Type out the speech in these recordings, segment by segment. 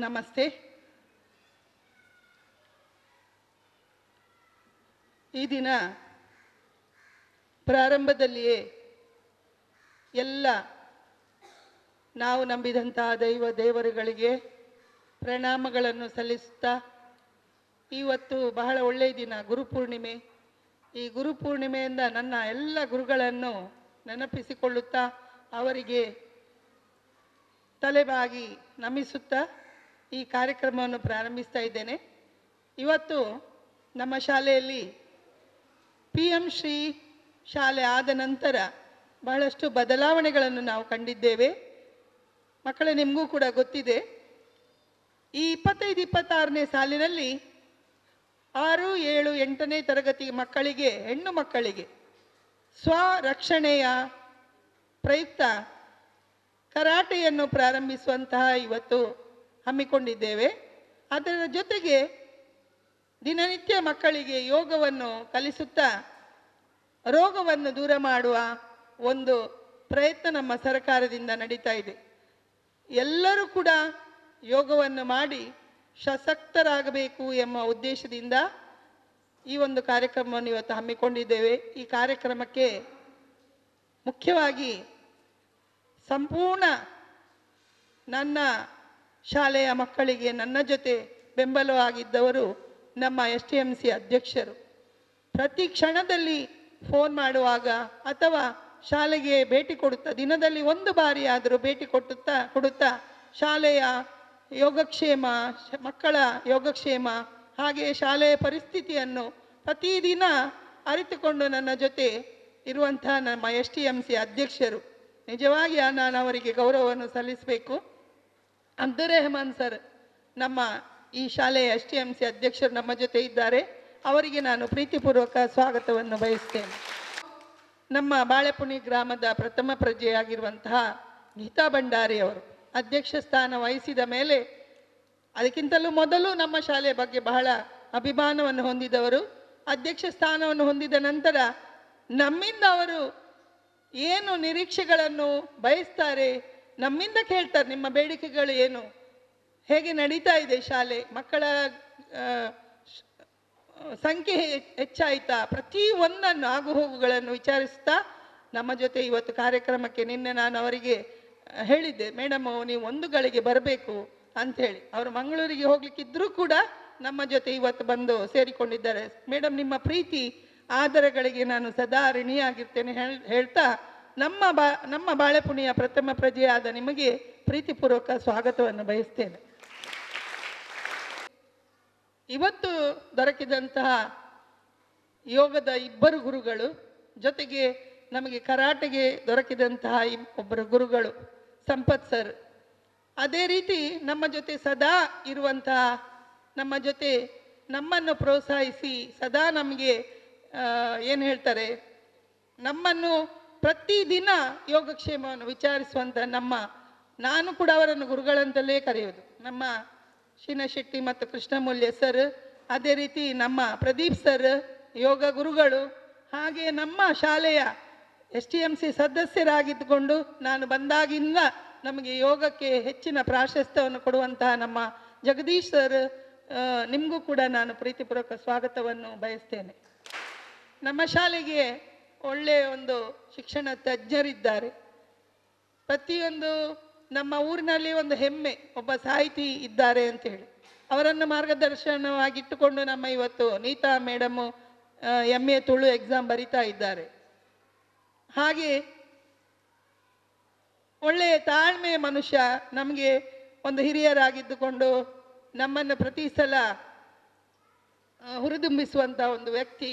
ನಮಸ್ತೆ. ಈ ದಿನ ಪ್ರಾರಂಭದಲ್ಲಿಯೇ ಎಲ್ಲ ನಾವು ನಂಬಿದಂತಹ ದೇವರುಗಳಿಗೆ ಪ್ರಣಾಮಗಳನ್ನು ಸಲ್ಲಿಸುತ್ತಾ, ಇವತ್ತು ಬಹಳ ಒಳ್ಳೆಯ ದಿನ, ಗುರುಪೂರ್ಣಿಮೆ. ಈ ಗುರುಪೂರ್ಣಿಮೆಯಿಂದ ನನ್ನ ಎಲ್ಲ ಗುರುಗಳನ್ನು ನೆನಪಿಸಿಕೊಳ್ಳುತ್ತಾ ಅವರಿಗೆ ತಲೆಬಾಗಿ ನಮಿಸುತ್ತಾ ಈ ಕಾರ್ಯಕ್ರಮವನ್ನು ಪ್ರಾರಂಭಿಸ್ತಾ ಇದ್ದೇನೆ. ಇವತ್ತು ನಮ್ಮ ಶಾಲೆಯಲ್ಲಿ PM ಶ್ರೀ ಶಾಲೆ ಆದ ನಂತರ ಬಹಳಷ್ಟು ಬದಲಾವಣೆಗಳನ್ನು ನಾವು ಕಂಡಿದ್ದೇವೆ. ಮಕ್ಕಳೇ, ನಿಮಗೂ ಕೂಡ ಗೊತ್ತಿದೆ, ಈ 25-26ನೇ ಸಾಲಿನಲ್ಲಿ 6, 7, 8ನೇ ತರಗತಿ ಮಕ್ಕಳಿಗೆ, ಹೆಣ್ಣು ಮಕ್ಕಳಿಗೆ ಸ್ವರಕ್ಷಣೆಯ ಪ್ರಯುಕ್ತ ಕರಾಟೆಯನ್ನು ಪ್ರಾರಂಭಿಸುವಂತಹ ಇವತ್ತು ಹಮ್ಮಿಕೊಂಡಿದ್ದೇವೆ. ಅದರ ಜೊತೆಗೆ ದಿನನಿತ್ಯ ಮಕ್ಕಳಿಗೆ ಯೋಗವನ್ನು ಕಲಿಸುತ್ತಾ ರೋಗವನ್ನು ದೂರ ಮಾಡುವ ಒಂದು ಪ್ರಯತ್ನ ನಮ್ಮ ಸರ್ಕಾರದಿಂದ ನಡೀತಾ ಇದೆ. ಎಲ್ಲರೂ ಕೂಡ ಯೋಗವನ್ನು ಮಾಡಿ ಸಶಕ್ತರಾಗಬೇಕು ಎಂಬ ಉದ್ದೇಶದಿಂದ ಈ ಒಂದು ಕಾರ್ಯಕ್ರಮವನ್ನು ಇವತ್ತು ಹಮ್ಮಿಕೊಂಡಿದ್ದೇವೆ. ಈ ಕಾರ್ಯಕ್ರಮಕ್ಕೆ ಮುಖ್ಯವಾಗಿ ಸಂಪೂರ್ಣ ನನ್ನ ಶಾಲೆಯ ಮಕ್ಕಳಿಗೆ ನನ್ನ ಜೊತೆ ಬೆಂಬಲವಾಗಿದ್ದವರು ನಮ್ಮ STMC ಅಧ್ಯಕ್ಷರು. ಪ್ರತಿ ಕ್ಷಣದಲ್ಲಿ ಫೋನ್ ಮಾಡುವಾಗ ಅಥವಾ ಶಾಲೆಗೆ ಭೇಟಿ ಕೊಡುತ್ತಾ, ದಿನದಲ್ಲಿ ಒಂದು ಬಾರಿ ಆದರೂ ಭೇಟಿ ಕೊಡುತ್ತಾ ಶಾಲೆಯ ಯೋಗಕ್ಷೇಮ, ಮಕ್ಕಳ ಯೋಗಕ್ಷೇಮ, ಹಾಗೆ ಶಾಲೆಯ ಪರಿಸ್ಥಿತಿಯನ್ನು ಪ್ರತಿದಿನ ಅರಿತುಕೊಂಡು ನನ್ನ ಜೊತೆ ಇರುವಂತಹ ನಮ್ಮ STMC ಅಧ್ಯಕ್ಷರು. ನಿಜವಾಗಿ ನಾನು ಅವರಿಗೆ ಗೌರವವನ್ನು ಸಲ್ಲಿಸಬೇಕು. ಅಬ್ದುಲ್ ರೆಹಮಾನ್ ಸರ್, ನಮ್ಮ ಈ ಶಾಲೆಯ STMC ಅಧ್ಯಕ್ಷರು ನಮ್ಮ ಜೊತೆ ಇದ್ದಾರೆ. ಅವರಿಗೆ ನಾನು ಪ್ರೀತಿಪೂರ್ವಕ ಸ್ವಾಗತವನ್ನು ಬಯಸ್ತೇನೆ. ನಮ್ಮ ಬಾಳೆಪುಣಿ ಗ್ರಾಮದ ಪ್ರಥಮ ಪ್ರಜೆಯಾಗಿರುವಂತಹ ಗೀತಾ ಭಂಡಾರಿ ಅವರು ಅಧ್ಯಕ್ಷ ಸ್ಥಾನ ವಹಿಸಿದ ಮೇಲೆ, ಅದಕ್ಕಿಂತಲೂ ಮೊದಲು ನಮ್ಮ ಶಾಲೆಯ ಬಗ್ಗೆ ಬಹಳ ಅಭಿಮಾನವನ್ನು ಹೊಂದಿದವರು. ಅಧ್ಯಕ್ಷ ಸ್ಥಾನವನ್ನು ಹೊಂದಿದ ನಂತರ ನಮ್ಮಿಂದ ಅವರು ಏನು ನಿರೀಕ್ಷೆಗಳನ್ನು ಬಯಸ್ತಾರೆ, ನಮ್ಮಿಂದ ಕೇಳ್ತಾರೆ, ನಿಮ್ಮ ಬೇಡಿಕೆಗಳು ಏನು, ಹೇಗೆ ನಡೀತಾ ಇದೆ ಶಾಲೆ, ಮಕ್ಕಳ ಸಂಖ್ಯೆ ಹೆಚ್ಚಾಯಿತಾ, ಪ್ರತಿಯೊಂದನ್ನು ಆಗುಹೋಗುಗಳನ್ನು ವಿಚಾರಿಸ್ತಾ ನಮ್ಮ ಜೊತೆ ಇವತ್ತು ಕಾರ್ಯಕ್ರಮಕ್ಕೆ, ನಿನ್ನೆ ನಾನು ಅವರಿಗೆ ಹೇಳಿದ್ದೆ, ಮೇಡಮ್ ನೀವು 1 ಗಳಿಗೆ ಬರಬೇಕು ಅಂಥೇಳಿ. ಅವರು ಮಂಗಳೂರಿಗೆ ಹೋಗ್ಲಿಕ್ಕಿದ್ರೂ ಕೂಡ ನಮ್ಮ ಜೊತೆ ಇವತ್ತು ಬಂದು ಸೇರಿಕೊಂಡಿದ್ದಾರೆ. ಮೇಡಮ್, ನಿಮ್ಮ ಪ್ರೀತಿ ಆದರಗಳಿಗೆ ನಾನು ಸದಾ ಋಣಿಯಾಗಿರ್ತೇನೆ ಹೇಳ್ತಾ ನಮ್ಮ ಬಾಳೆಪುಣಿಯ ಪ್ರಥಮ ಪ್ರಜೆಯಾದ ನಿಮಗೆ ಪ್ರೀತಿಪೂರ್ವಕ ಸ್ವಾಗತವನ್ನು ಬಯಸ್ತೇನೆ. ಇವತ್ತು ದೊರಕಿದಂತಹ ಯೋಗದ 2 ಗುರುಗಳು, ಜೊತೆಗೆ ನಮಗೆ ಕರಾಟೆಗೆ ದೊರಕಿದಂತಹ ಒಬ್ಬರು ಗುರುಗಳು ಸಂಪತ್ ಸರ್, ಅದೇ ರೀತಿ ನಮ್ಮ ಜೊತೆ ಸದಾ ಇರುವಂತಹ, ನಮ್ಮ ಜೊತೆ ನಮ್ಮನ್ನು ಪ್ರೋತ್ಸಾಹಿಸಿ ಸದಾ ನಮಗೆ ಏನು ಹೇಳ್ತಾರೆ, ನಮ್ಮನ್ನು ಪ್ರತಿದಿನ ಯೋಗಕ್ಷೇಮವನ್ನು ವಿಚಾರಿಸುವಂಥ ನಾನು ಕೂಡ ಅವರನ್ನು ಗುರುಗಳಂತಲೇ ಕರೆಯೋದು, ನಮ್ಮ ಶೀನಶೆಟ್ಟಿ ಮತ್ತು ಕೃಷ್ಣಮೂಲ್ಯ ಸರ್, ಅದೇ ರೀತಿ ನಮ್ಮ ಪ್ರದೀಪ್ ಸರ್ ಯೋಗ ಗುರುಗಳು, ಹಾಗೆ ನಮ್ಮ ಶಾಲೆಯ STMC ಸದಸ್ಯರಾಗಿದ್ದುಕೊಂಡು ನಾನು ಬಂದಾಗಿಂದ ನಮಗೆ ಯೋಗಕ್ಕೆ ಹೆಚ್ಚಿನ ಪ್ರಾಶಸ್ತ್ಯವನ್ನು ಕೊಡುವಂತಹ ನಮ್ಮ ಜಗದೀಶ್ ಸರ್, ನಿಮಗೂ ಕೂಡ ನಾನು ಪ್ರೀತಿಪೂರ್ವಕ ಸ್ವಾಗತವನ್ನು ಬಯಸ್ತೇನೆ. ನಮ್ಮ ಶಾಲೆಗೆ ಒಳ್ಳೆಯ ಒಂದು ಶಿಕ್ಷಣ ತಜ್ಞರಿದ್ದಾರೆ. ಪ್ರತಿಯೊಂದು ನಮ್ಮ ಊರಿನಲ್ಲಿ ಒಂದು ಹೆಮ್ಮೆ, ಒಬ್ಬ ಸಾಹಿತಿ ಇದ್ದಾರೆ ಅಂತೇಳಿ, ಅವರನ್ನು ಮಾರ್ಗದರ್ಶನವಾಗಿಟ್ಟುಕೊಂಡು ನಮ್ಮ ಇವತ್ತು Neeta madam MA Tulu exam ಬರಿತಾ ಇದ್ದಾರೆ. ಹಾಗೆ ಒಳ್ಳೆಯ ತಾಳ್ಮೆಯ ಮನುಷ್ಯ, ನಮಗೆ ಒಂದು ಹಿರಿಯರಾಗಿದ್ದುಕೊಂಡು ನಮ್ಮನ್ನು ಪ್ರತಿ ಸಲ ಹುರಿದುಂಬಿಸುವಂಥ ಒಂದು ವ್ಯಕ್ತಿ,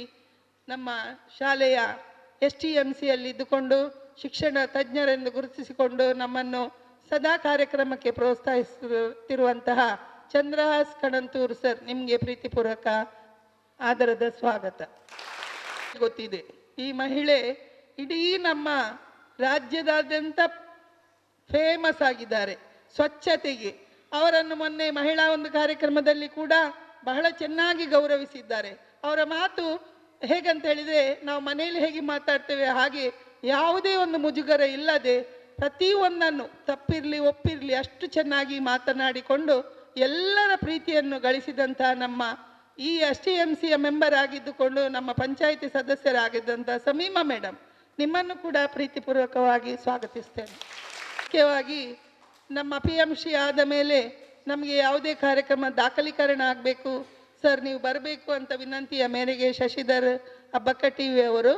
ನಮ್ಮ ಶಾಲೆಯ STMCಯಲ್ಲಿ ಇದ್ದುಕೊಂಡು ಶಿಕ್ಷಣ ತಜ್ಞರೆಂದು ಗುರುತಿಸಿಕೊಂಡು ನಮ್ಮನ್ನು ಸದಾ ಕಾರ್ಯಕ್ರಮಕ್ಕೆ ಪ್ರೋತ್ಸಾಹಿಸುತ್ತಿರುವಂತಹ ಚಂದ್ರಹಾಸ್ ಕಣಂತೂರು ಸರ್, ನಿಮಗೆ ಪ್ರೀತಿಪೂರ್ವಕ ಆದರದ ಸ್ವಾಗತ. ಗೊತ್ತಿದೆ, ಈ ಮಹಿಳೆ ಇಡೀ ನಮ್ಮ ರಾಜ್ಯದಾದ್ಯಂತ ಫೇಮಸ್ ಆಗಿದ್ದಾರೆ ಸ್ವಚ್ಛತೆಗೆ. ಅವರನ್ನು ಮೊನ್ನೆ ಮಹಿಳಾ ಒಂದು ಕಾರ್ಯಕ್ರಮದಲ್ಲಿ ಕೂಡ ಬಹಳ ಚೆನ್ನಾಗಿ ಗೌರವಿಸಿದ್ದಾರೆ. ಅವರ ಮಾತು ಹೇಗಂತ ಹೇಳಿದರೆ, ನಾವು ಮನೆಯಲ್ಲಿ ಹೇಗೆ ಮಾತಾಡ್ತೇವೆ ಹಾಗೆ ಯಾವುದೇ ಒಂದು ಮುಜುಗರ ಇಲ್ಲದೆ ಪ್ರತಿಯೊಂದನ್ನು ತಪ್ಪಿರಲಿ ಒಪ್ಪಿರಲಿ ಅಷ್ಟು ಚೆನ್ನಾಗಿ ಮಾತನಾಡಿಕೊಂಡು ಎಲ್ಲರ ಪ್ರೀತಿಯನ್ನು ಗಳಿಸಿದಂಥ ನಮ್ಮ ಈ STMCಯ ಮೆಂಬರ್ ಆಗಿದ್ದುಕೊಂಡು ನಮ್ಮ ಪಂಚಾಯಿತಿ ಸದಸ್ಯರಾಗಿದ್ದಂಥ ಸಮೀಮಾ ಮೇಡಮ್, ನಿಮ್ಮನ್ನು ಕೂಡ ಪ್ರೀತಿಪೂರ್ವಕವಾಗಿ ಸ್ವಾಗತಿಸ್ತೇನೆ. ಮುಖ್ಯವಾಗಿ ನಮ್ಮ PMC ಆದ ಮೇಲೆ ನಮಗೆ ಯಾವುದೇ ಕಾರ್ಯಕ್ರಮ ದಾಖಲೀಕರಣ ಆಗಬೇಕು ಸರ್, ನೀವು ಬರಬೇಕು ಅಂತ ವಿನಂತಿಯ ಮೇರೆಗೆ ಶಶಿಧರ್ ಅಬ್ಬಕ್ಕ ಅವರು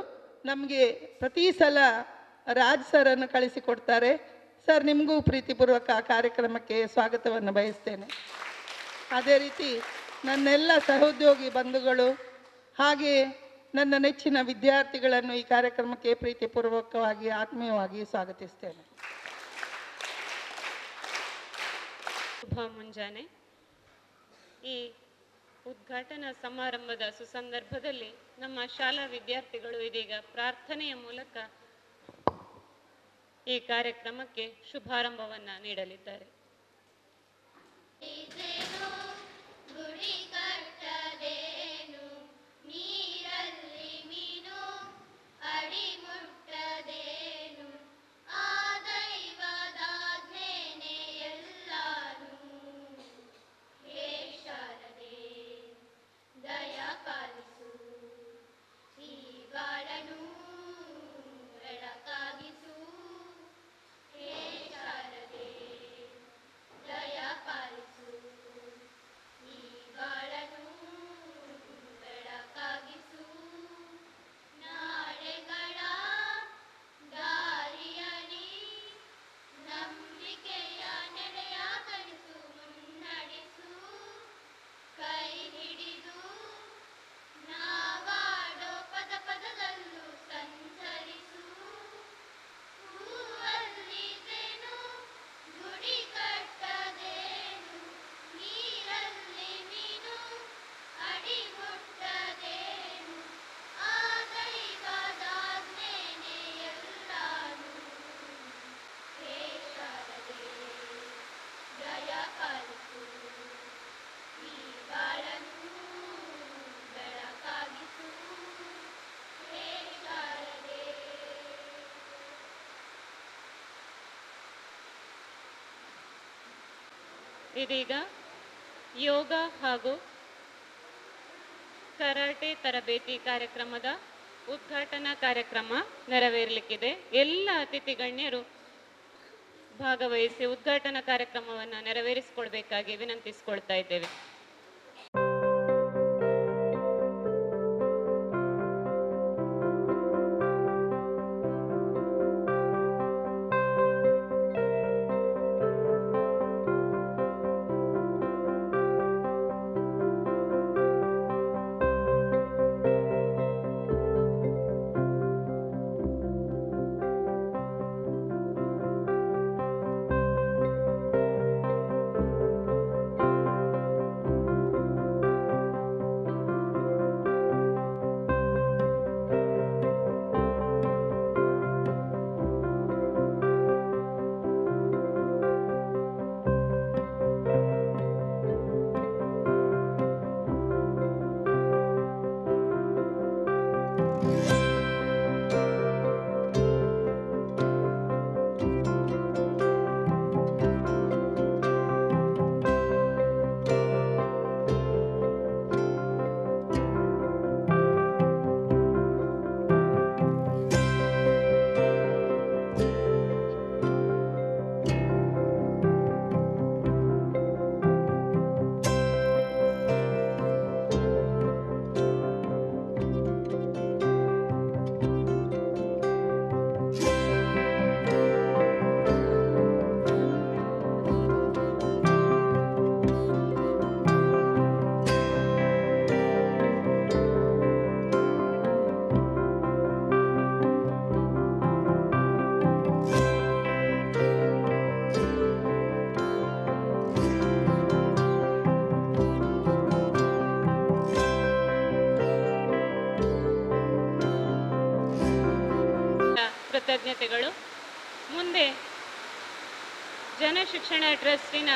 ನಮಗೆ ಪ್ರತಿ ಸಲ ರಾಜ್ ಸರನ್ನು ಕಳಿಸಿಕೊಡ್ತಾರೆ. ಸರ್, ನಿಮಗೂ ಪ್ರೀತಿಪೂರ್ವಕ ಆ ಕಾರ್ಯಕ್ರಮಕ್ಕೆ ಸ್ವಾಗತವನ್ನು ಬಯಸ್ತೇನೆ. ಅದೇ ರೀತಿ ನನ್ನೆಲ್ಲ ಸಹೋದ್ಯೋಗಿ ಬಂಧುಗಳು ಹಾಗೆ ನನ್ನ ನೆಚ್ಚಿನ ವಿದ್ಯಾರ್ಥಿಗಳನ್ನು ಈ ಕಾರ್ಯಕ್ರಮಕ್ಕೆ ಪ್ರೀತಿಪೂರ್ವಕವಾಗಿ ಆತ್ಮೀಯವಾಗಿ ಸ್ವಾಗತಿಸ್ತೇನೆ. ಶುಭ ಮುಂಜಾನೆ. ಈ ಉದ್ಘಾಟನಾ ಸಮಾರಂಭದ ಸುಸಂದರ್ಭದಲ್ಲಿ ನಮ್ಮ ಶಾಲಾ ವಿದ್ಯಾರ್ಥಿಗಳು ಇದೀಗ ಪ್ರಾರ್ಥನೆಯ ಮೂಲಕ ಈ ಕಾರ್ಯಕ್ರಮಕ್ಕೆ ಶುಭಾರಂಭವನ್ನ ನೀಡಲಿದ್ದಾರೆ. ಇದೀಗ ಯೋಗ ಹಾಗೂ ಕರಾಟೆ ತರಬೇತಿ ಕಾರ್ಯಕ್ರಮದ ಉದ್ಘಾಟನಾ ಕಾರ್ಯಕ್ರಮ ನೆರವೇರಲಿಕ್ಕಿದೆ. ಎಲ್ಲ ಅತಿಥಿ ಗಣ್ಯರು ಭಾಗವಹಿಸಿ ಉದ್ಘಾಟನಾ ಕಾರ್ಯಕ್ರಮವನ್ನು ನೆರವೇರಿಸಿಕೊಳ್ಬೇಕಾಗಿ ವಿನಂತಿಸಿಕೊಳ್ತಾ ಇದ್ದೇವೆ. ಕೃತಜ್ಞತೆಗಳು. ಮುಂದೆ ಜನಶಿಕ್ಷಣ ಟ್ರಸ್ಟಿನ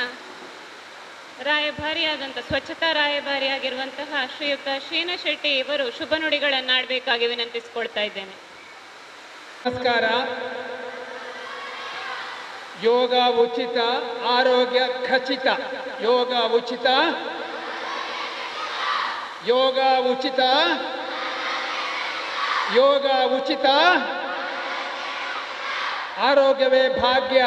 ರಾಯಭಾರಿಯಾದಂಥ ಸ್ವಚ್ಛತಾ ರಾಯಭಾರಿಯಾಗಿರುವಂತಹ ಶ್ರೀಯುತ ಶ್ರೀನ ಶೆಟ್ಟಿ ಇವರು ಶುಭ ನುಡಿಗಳನ್ನಾಡಬೇಕಾಗಿ ವಿನಂತಿಸಿಕೊಳ್ತಾ ಇದ್ದೇನೆ. ನಮಸ್ಕಾರ. ಯೋಗ ಉಚಿತ, ಆರೋಗ್ಯ ಖಚಿತ. ಯೋಗ ಉಚಿತ, ಯೋಗ ಉಚಿತ, ಯೋಗ ಉಚಿತ, ಆರೋಗ್ಯವೇ ಭಾಗ್ಯ.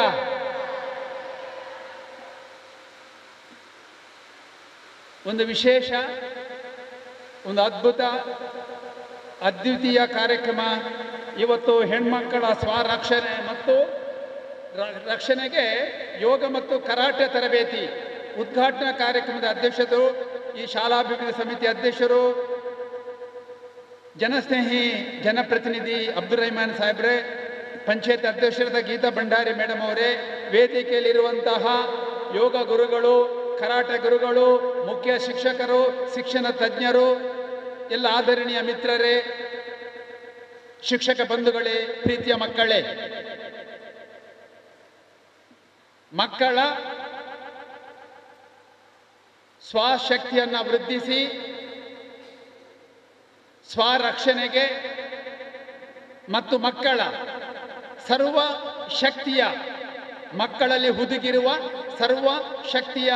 ಒಂದು ವಿಶೇಷ, ಒಂದು ಅದ್ಭುತ, ಅದ್ವಿತೀಯ ಕಾರ್ಯಕ್ರಮ ಇವತ್ತು. ಹೆಣ್ಮಕ್ಕಳ ಸ್ವರಕ್ಷಣೆ ಮತ್ತು ರಕ್ಷಣೆಗೆ ಯೋಗ ಮತ್ತು ಕರಾಟೆ ತರಬೇತಿ ಉದ್ಘಾಟನಾ ಕಾರ್ಯಕ್ರಮದ ಅಧ್ಯಕ್ಷರು, ಈ ಶಾಲಾಭಿವೃದ್ಧಿ ಸಮಿತಿ ಅಧ್ಯಕ್ಷರು, ಜನಸ್ನೇಹಿ ಜನಪ್ರತಿನಿಧಿ ಅಬ್ದುಲ್ ರಹಮಾನ್ ಸಾಹೇಬ್ರೆ, ಪಂಚಾಯತ್ ಅಧ್ಯಕ್ಷರಾದ ಗೀತಾ ಭಂಡಾರಿ ಮೇಡಮ್ ಅವರೇ, ವೇದಿಕೆಯಲ್ಲಿರುವಂತಹ ಯೋಗ ಗುರುಗಳು, ಕರಾಟೆ ಗುರುಗಳು, ಮುಖ್ಯ ಶಿಕ್ಷಕರು, ಶಿಕ್ಷಣ ತಜ್ಞರು, ಎಲ್ಲ ಆದರಣೀಯ ಮಿತ್ರರೇ, ಶಿಕ್ಷಕ ಬಂಧುಗಳೇ, ಪ್ರೀತಿಯ ಮಕ್ಕಳೇ, ಮಕ್ಕಳ ಸ್ವಶಕ್ತಿಯನ್ನು ವೃದ್ಧಿಸಿ ಸ್ವರಕ್ಷಣೆಗೆ ಮತ್ತು ಮಕ್ಕಳ ಸರ್ವ ಶಕ್ತಿಯ, ಮಕ್ಕಳಲ್ಲಿ ಹುದುಗಿರುವ ಸರ್ವ ಶಕ್ತಿಯ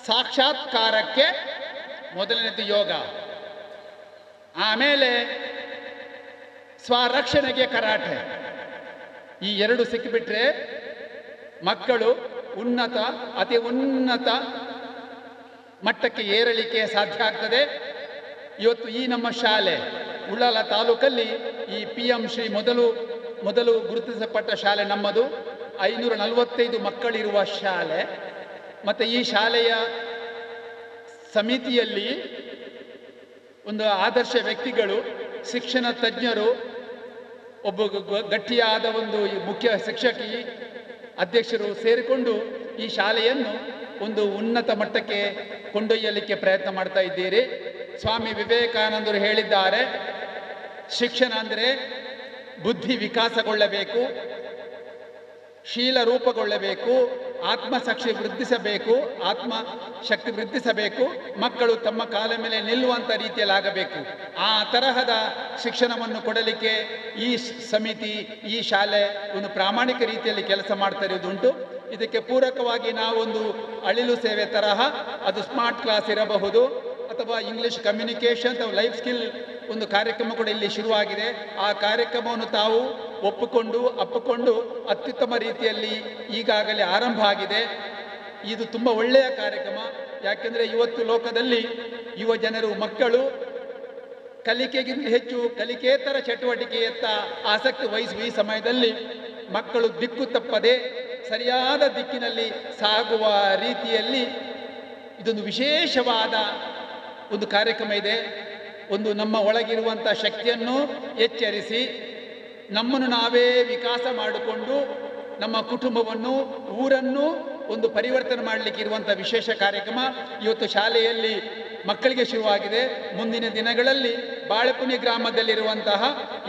ಸಾಕ್ಷಾತ್ಕಾರಕ್ಕೆ ಮೊದಲನೇದು ಯೋಗ, ಆಮೇಲೆ ಸ್ವರಕ್ಷಣೆಗೆ ಕರಾಟೆ. ಈ ಎರಡು ಸಿಕ್ಕಿಬಿಟ್ರೆ ಮಕ್ಕಳು ಉನ್ನತ, ಅತಿ ಉನ್ನತ ಮಟ್ಟಕ್ಕೆ ಏರಲಿಕ್ಕೆ ಸಾಧ್ಯ ಆಗ್ತದೆ. ಇವತ್ತು ಈ ನಮ್ಮ ಶಾಲೆ ಉಳ್ಳಾಲ ತಾಲೂಕಲ್ಲಿ ಈ PM ಶ್ರೀ ಮೊದಲು ಗುರುತಿಸಲ್ಪಟ್ಟ ಶಾಲೆ ನಮ್ಮದು. 545 ಮಕ್ಕಳಿರುವ ಶಾಲೆ. ಮತ್ತು ಈ ಶಾಲೆಯ ಸಮಿತಿಯಲ್ಲಿ ಒಂದು ಆದರ್ಶ ವ್ಯಕ್ತಿಗಳು, ಶಿಕ್ಷಣ ತಜ್ಞರು, ಒಬ್ಬ ಗಟ್ಟಿಯಾದ ಒಂದು ಮುಖ್ಯ ಶಿಕ್ಷಕಿ, ಅಧ್ಯಕ್ಷರು ಸೇರಿಕೊಂಡು ಈ ಶಾಲೆಯನ್ನು ಒಂದು ಉನ್ನತ ಮಟ್ಟಕ್ಕೆ ಕೊಂಡೊಯ್ಯಲಿಕ್ಕೆ ಪ್ರಯತ್ನ ಮಾಡ್ತಾ ಇದ್ದೀರಿ. ಸ್ವಾಮಿ ವಿವೇಕಾನಂದರು ಹೇಳಿದ್ದಾರೆ, ಶಿಕ್ಷಣ ಅಂದರೆ ಬುದ್ಧಿ ವಿಕಾಸಗೊಳ್ಳಬೇಕು, ಶೀಲ ರೂಪಗೊಳ್ಳಬೇಕು, ಆತ್ಮಶಕ್ತಿ ವೃದ್ಧಿಸಬೇಕು, ಮಕ್ಕಳು ತಮ್ಮ ಕಾಲ ಮೇಲೆ ನಿಲ್ಲುವಂಥ ರೀತಿಯಲ್ಲಿ ಆಗಬೇಕು. ಆ ತರಹದ ಶಿಕ್ಷಣವನ್ನು ಕೊಡಲಿಕ್ಕೆ ಈ ಸಮಿತಿ, ಈ ಶಾಲೆ ಒಂದು ಪ್ರಾಮಾಣಿಕ ರೀತಿಯಲ್ಲಿ ಕೆಲಸ ಮಾಡ್ತಾ ಇರೋದುಂಟು. ಇದಕ್ಕೆ ಪೂರಕವಾಗಿ ನಾವೊಂದು ಅಳಿಲು ಸೇವೆ ತರಹ, ಅದು ಸ್ಮಾರ್ಟ್ ಕ್ಲಾಸ್ ಇರಬಹುದು, ಅಥವಾ ಇಂಗ್ಲಿಷ್ ಕಮ್ಯುನಿಕೇಷನ್ ಅಥವಾ ಲೈಫ್ ಸ್ಕಿಲ್ ಒಂದು ಕಾರ್ಯಕ್ರಮ ಕೂಡ ಇಲ್ಲಿ ಶುರುವಾಗಿದೆ. ಆ ಕಾರ್ಯಕ್ರಮವನ್ನು ತಾವು ಅಪ್ಪಿಕೊಂಡು ಅತ್ಯುತ್ತಮ ರೀತಿಯಲ್ಲಿ ಈಗಾಗಲೇ ಆರಂಭ ಆಗಿದೆ. ಇದು ತುಂಬ ಒಳ್ಳೆಯ ಕಾರ್ಯಕ್ರಮ. ಯಾಕೆಂದರೆ ಇವತ್ತು ಲೋಕದಲ್ಲಿ ಯುವ ಜನರು, ಮಕ್ಕಳು ಕಲಿಕೆಗಿಂತ ಹೆಚ್ಚು ಕಲಿಕೇತರ ಚಟುವಟಿಕೆಯತ್ತ ಆಸಕ್ತಿ ವಹಿಸುವ ಈ ಸಮಯದಲ್ಲಿ ಮಕ್ಕಳು ದಿಕ್ಕು ತಪ್ಪದೆ ಸರಿಯಾದ ದಿಕ್ಕಿನಲ್ಲಿ ಸಾಗುವ ರೀತಿಯಲ್ಲಿ ಇದೊಂದು ವಿಶೇಷವಾದ ಒಂದು ಕಾರ್ಯಕ್ರಮ ಇದೆ. ಒಂದು ನಮ್ಮ ಒಳಗಿರುವಂಥ ಶಕ್ತಿಯನ್ನು ಎಚ್ಚರಿಸಿ ನಮ್ಮನ್ನು ನಾವೇ ವಿಕಾಸ ಮಾಡಿಕೊಂಡು ನಮ್ಮ ಕುಟುಂಬವನ್ನು, ಊರನ್ನು ಒಂದು ಪರಿವರ್ತನೆ ಮಾಡಲಿಕ್ಕೆ ಇರುವಂಥ ವಿಶೇಷ ಕಾರ್ಯಕ್ರಮ ಇವತ್ತು ಶಾಲೆಯಲ್ಲಿ ಮಕ್ಕಳಿಗೆ ಶುರುವಾಗಿದೆ. ಮುಂದಿನ ದಿನಗಳಲ್ಲಿ ಬಾಳೆಪುಣಿ ಗ್ರಾಮದಲ್ಲಿರುವಂತಹ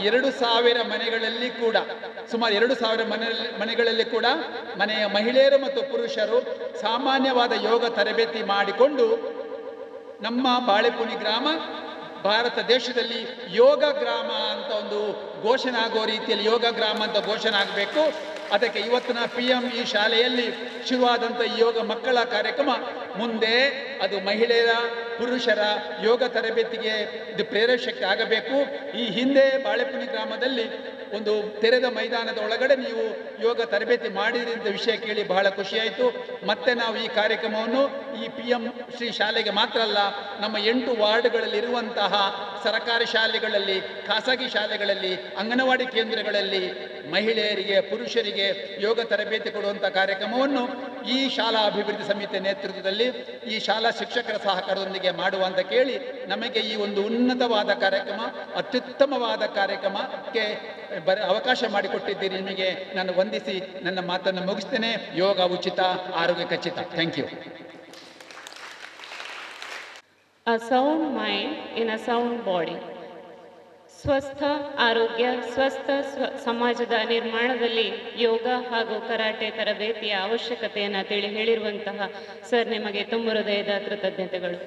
2000 ಮನೆಗಳಲ್ಲಿ ಕೂಡ, ಸುಮಾರು 2000 ಮನೆಗಳಲ್ಲಿ ಕೂಡ ಮನೆಯ ಮಹಿಳೆಯರು ಮತ್ತು ಪುರುಷರು ಸಾಮಾನ್ಯವಾದ ಯೋಗ ತರಬೇತಿ ಮಾಡಿಕೊಂಡು ನಮ್ಮ ಬಾಳೆಪುಣಿ ಗ್ರಾಮ ಭಾರತ ದೇಶದಲ್ಲಿ ಯೋಗ ಗ್ರಾಮ ಅಂತ ಒಂದು ಘೋಷಣೆ ಆಗೋ ರೀತಿಯಲ್ಲಿ ಯೋಗ ಗ್ರಾಮ ಅಂತ ಘೋಷಣೆ ಆಗಬೇಕು. ಅದಕ್ಕೆ ಇವತ್ತಿನ PM ಈ ಶಾಲೆಯಲ್ಲಿ ಶುರುವಾದಂಥ ಈ ಯೋಗ ಮಕ್ಕಳ ಕಾರ್ಯಕ್ರಮ ಮುಂದೆ ಅದು ಮಹಿಳೆಯರ, ಪುರುಷರ ಯೋಗ ತರಬೇತಿಗೆ ಇದು ಪ್ರೇರೇಶಕ್ಕೆ ಆಗಬೇಕು. ಈ ಹಿಂದೆ ಬಾಳೆಪುಣಿ ಗ್ರಾಮದಲ್ಲಿ ಒಂದು ತೆರೆದ ಮೈದಾನದ ಒಳಗಡೆ ನೀವು ಯೋಗ ತರಬೇತಿ ಮಾಡಿದಂಥ ವಿಷಯ ಕೇಳಿ ಬಹಳ ಖುಷಿಯಾಯಿತು. ಮತ್ತೆ ನಾವು ಈ ಕಾರ್ಯಕ್ರಮವನ್ನು ಈ PM ಶ್ರೀ ಶಾಲೆಗೆ ಮಾತ್ರ ಅಲ್ಲ, ನಮ್ಮ 8 ವಾರ್ಡ್ಗಳಲ್ಲಿರುವಂತಹ ಸರಕಾರಿ ಶಾಲೆಗಳಲ್ಲಿ, ಖಾಸಗಿ ಶಾಲೆಗಳಲ್ಲಿ, ಅಂಗನವಾಡಿ ಕೇಂದ್ರಗಳಲ್ಲಿ ಮಹಿಳೆಯರಿಗೆ, ಪುರುಷರಿಗೆ ಯೋಗ ತರಬೇತಿ ಕೊಡುವಂಥ ಕಾರ್ಯಕ್ರಮವನ್ನು ಈ ಶಾಲಾ ಅಭಿವೃದ್ಧಿ ಸಮಿತಿ ನೇತೃತ್ವದಲ್ಲಿ ಈ ಶಾಲಾ ಶಿಕ್ಷಕರ ಸಹಕಾರದೊಂದಿಗೆ ಮಾಡುವಂತ ಕೇಳಿ ನಮಗೆ ಈ ಒಂದು ಉನ್ನತವಾದ ಕಾರ್ಯಕ್ರಮ, ಅತ್ಯುತ್ತಮವಾದ ಕಾರ್ಯಕ್ರಮಕ್ಕೆ ಅವಕಾಶ ಮಾಡಿಕೊಟ್ಟಿದ್ದೀರಿ. ನಿಮಗೆ ನಾನು ವಂದಿಸಿ ನನ್ನ ಮಾತನ್ನು ಮುಗಿಸ್ತೇನೆ. ಯೋಗ ಉಚಿತ, ಆರೋಗ್ಯ ಖಚಿತ. Thank you. A sound mind in a sound body. ಸ್ವಸ್ಥ ಆರೋಗ್ಯ, ಸ್ವಸ್ಥ ಸಮಾಜದ ನಿರ್ಮಾಣದಲ್ಲಿ ಯೋಗ ಹಾಗೂ ಕರಾಟೆ ತರಬೇತಿಯ ಅವಶ್ಯಕತೆಯನ್ನು ಹೇಳಿರುವಂತಹ ಸರ್, ನಿಮಗೆ ತುಂಬ ಹೃದಯದ ಕೃತಜ್ಞತೆಗಳು.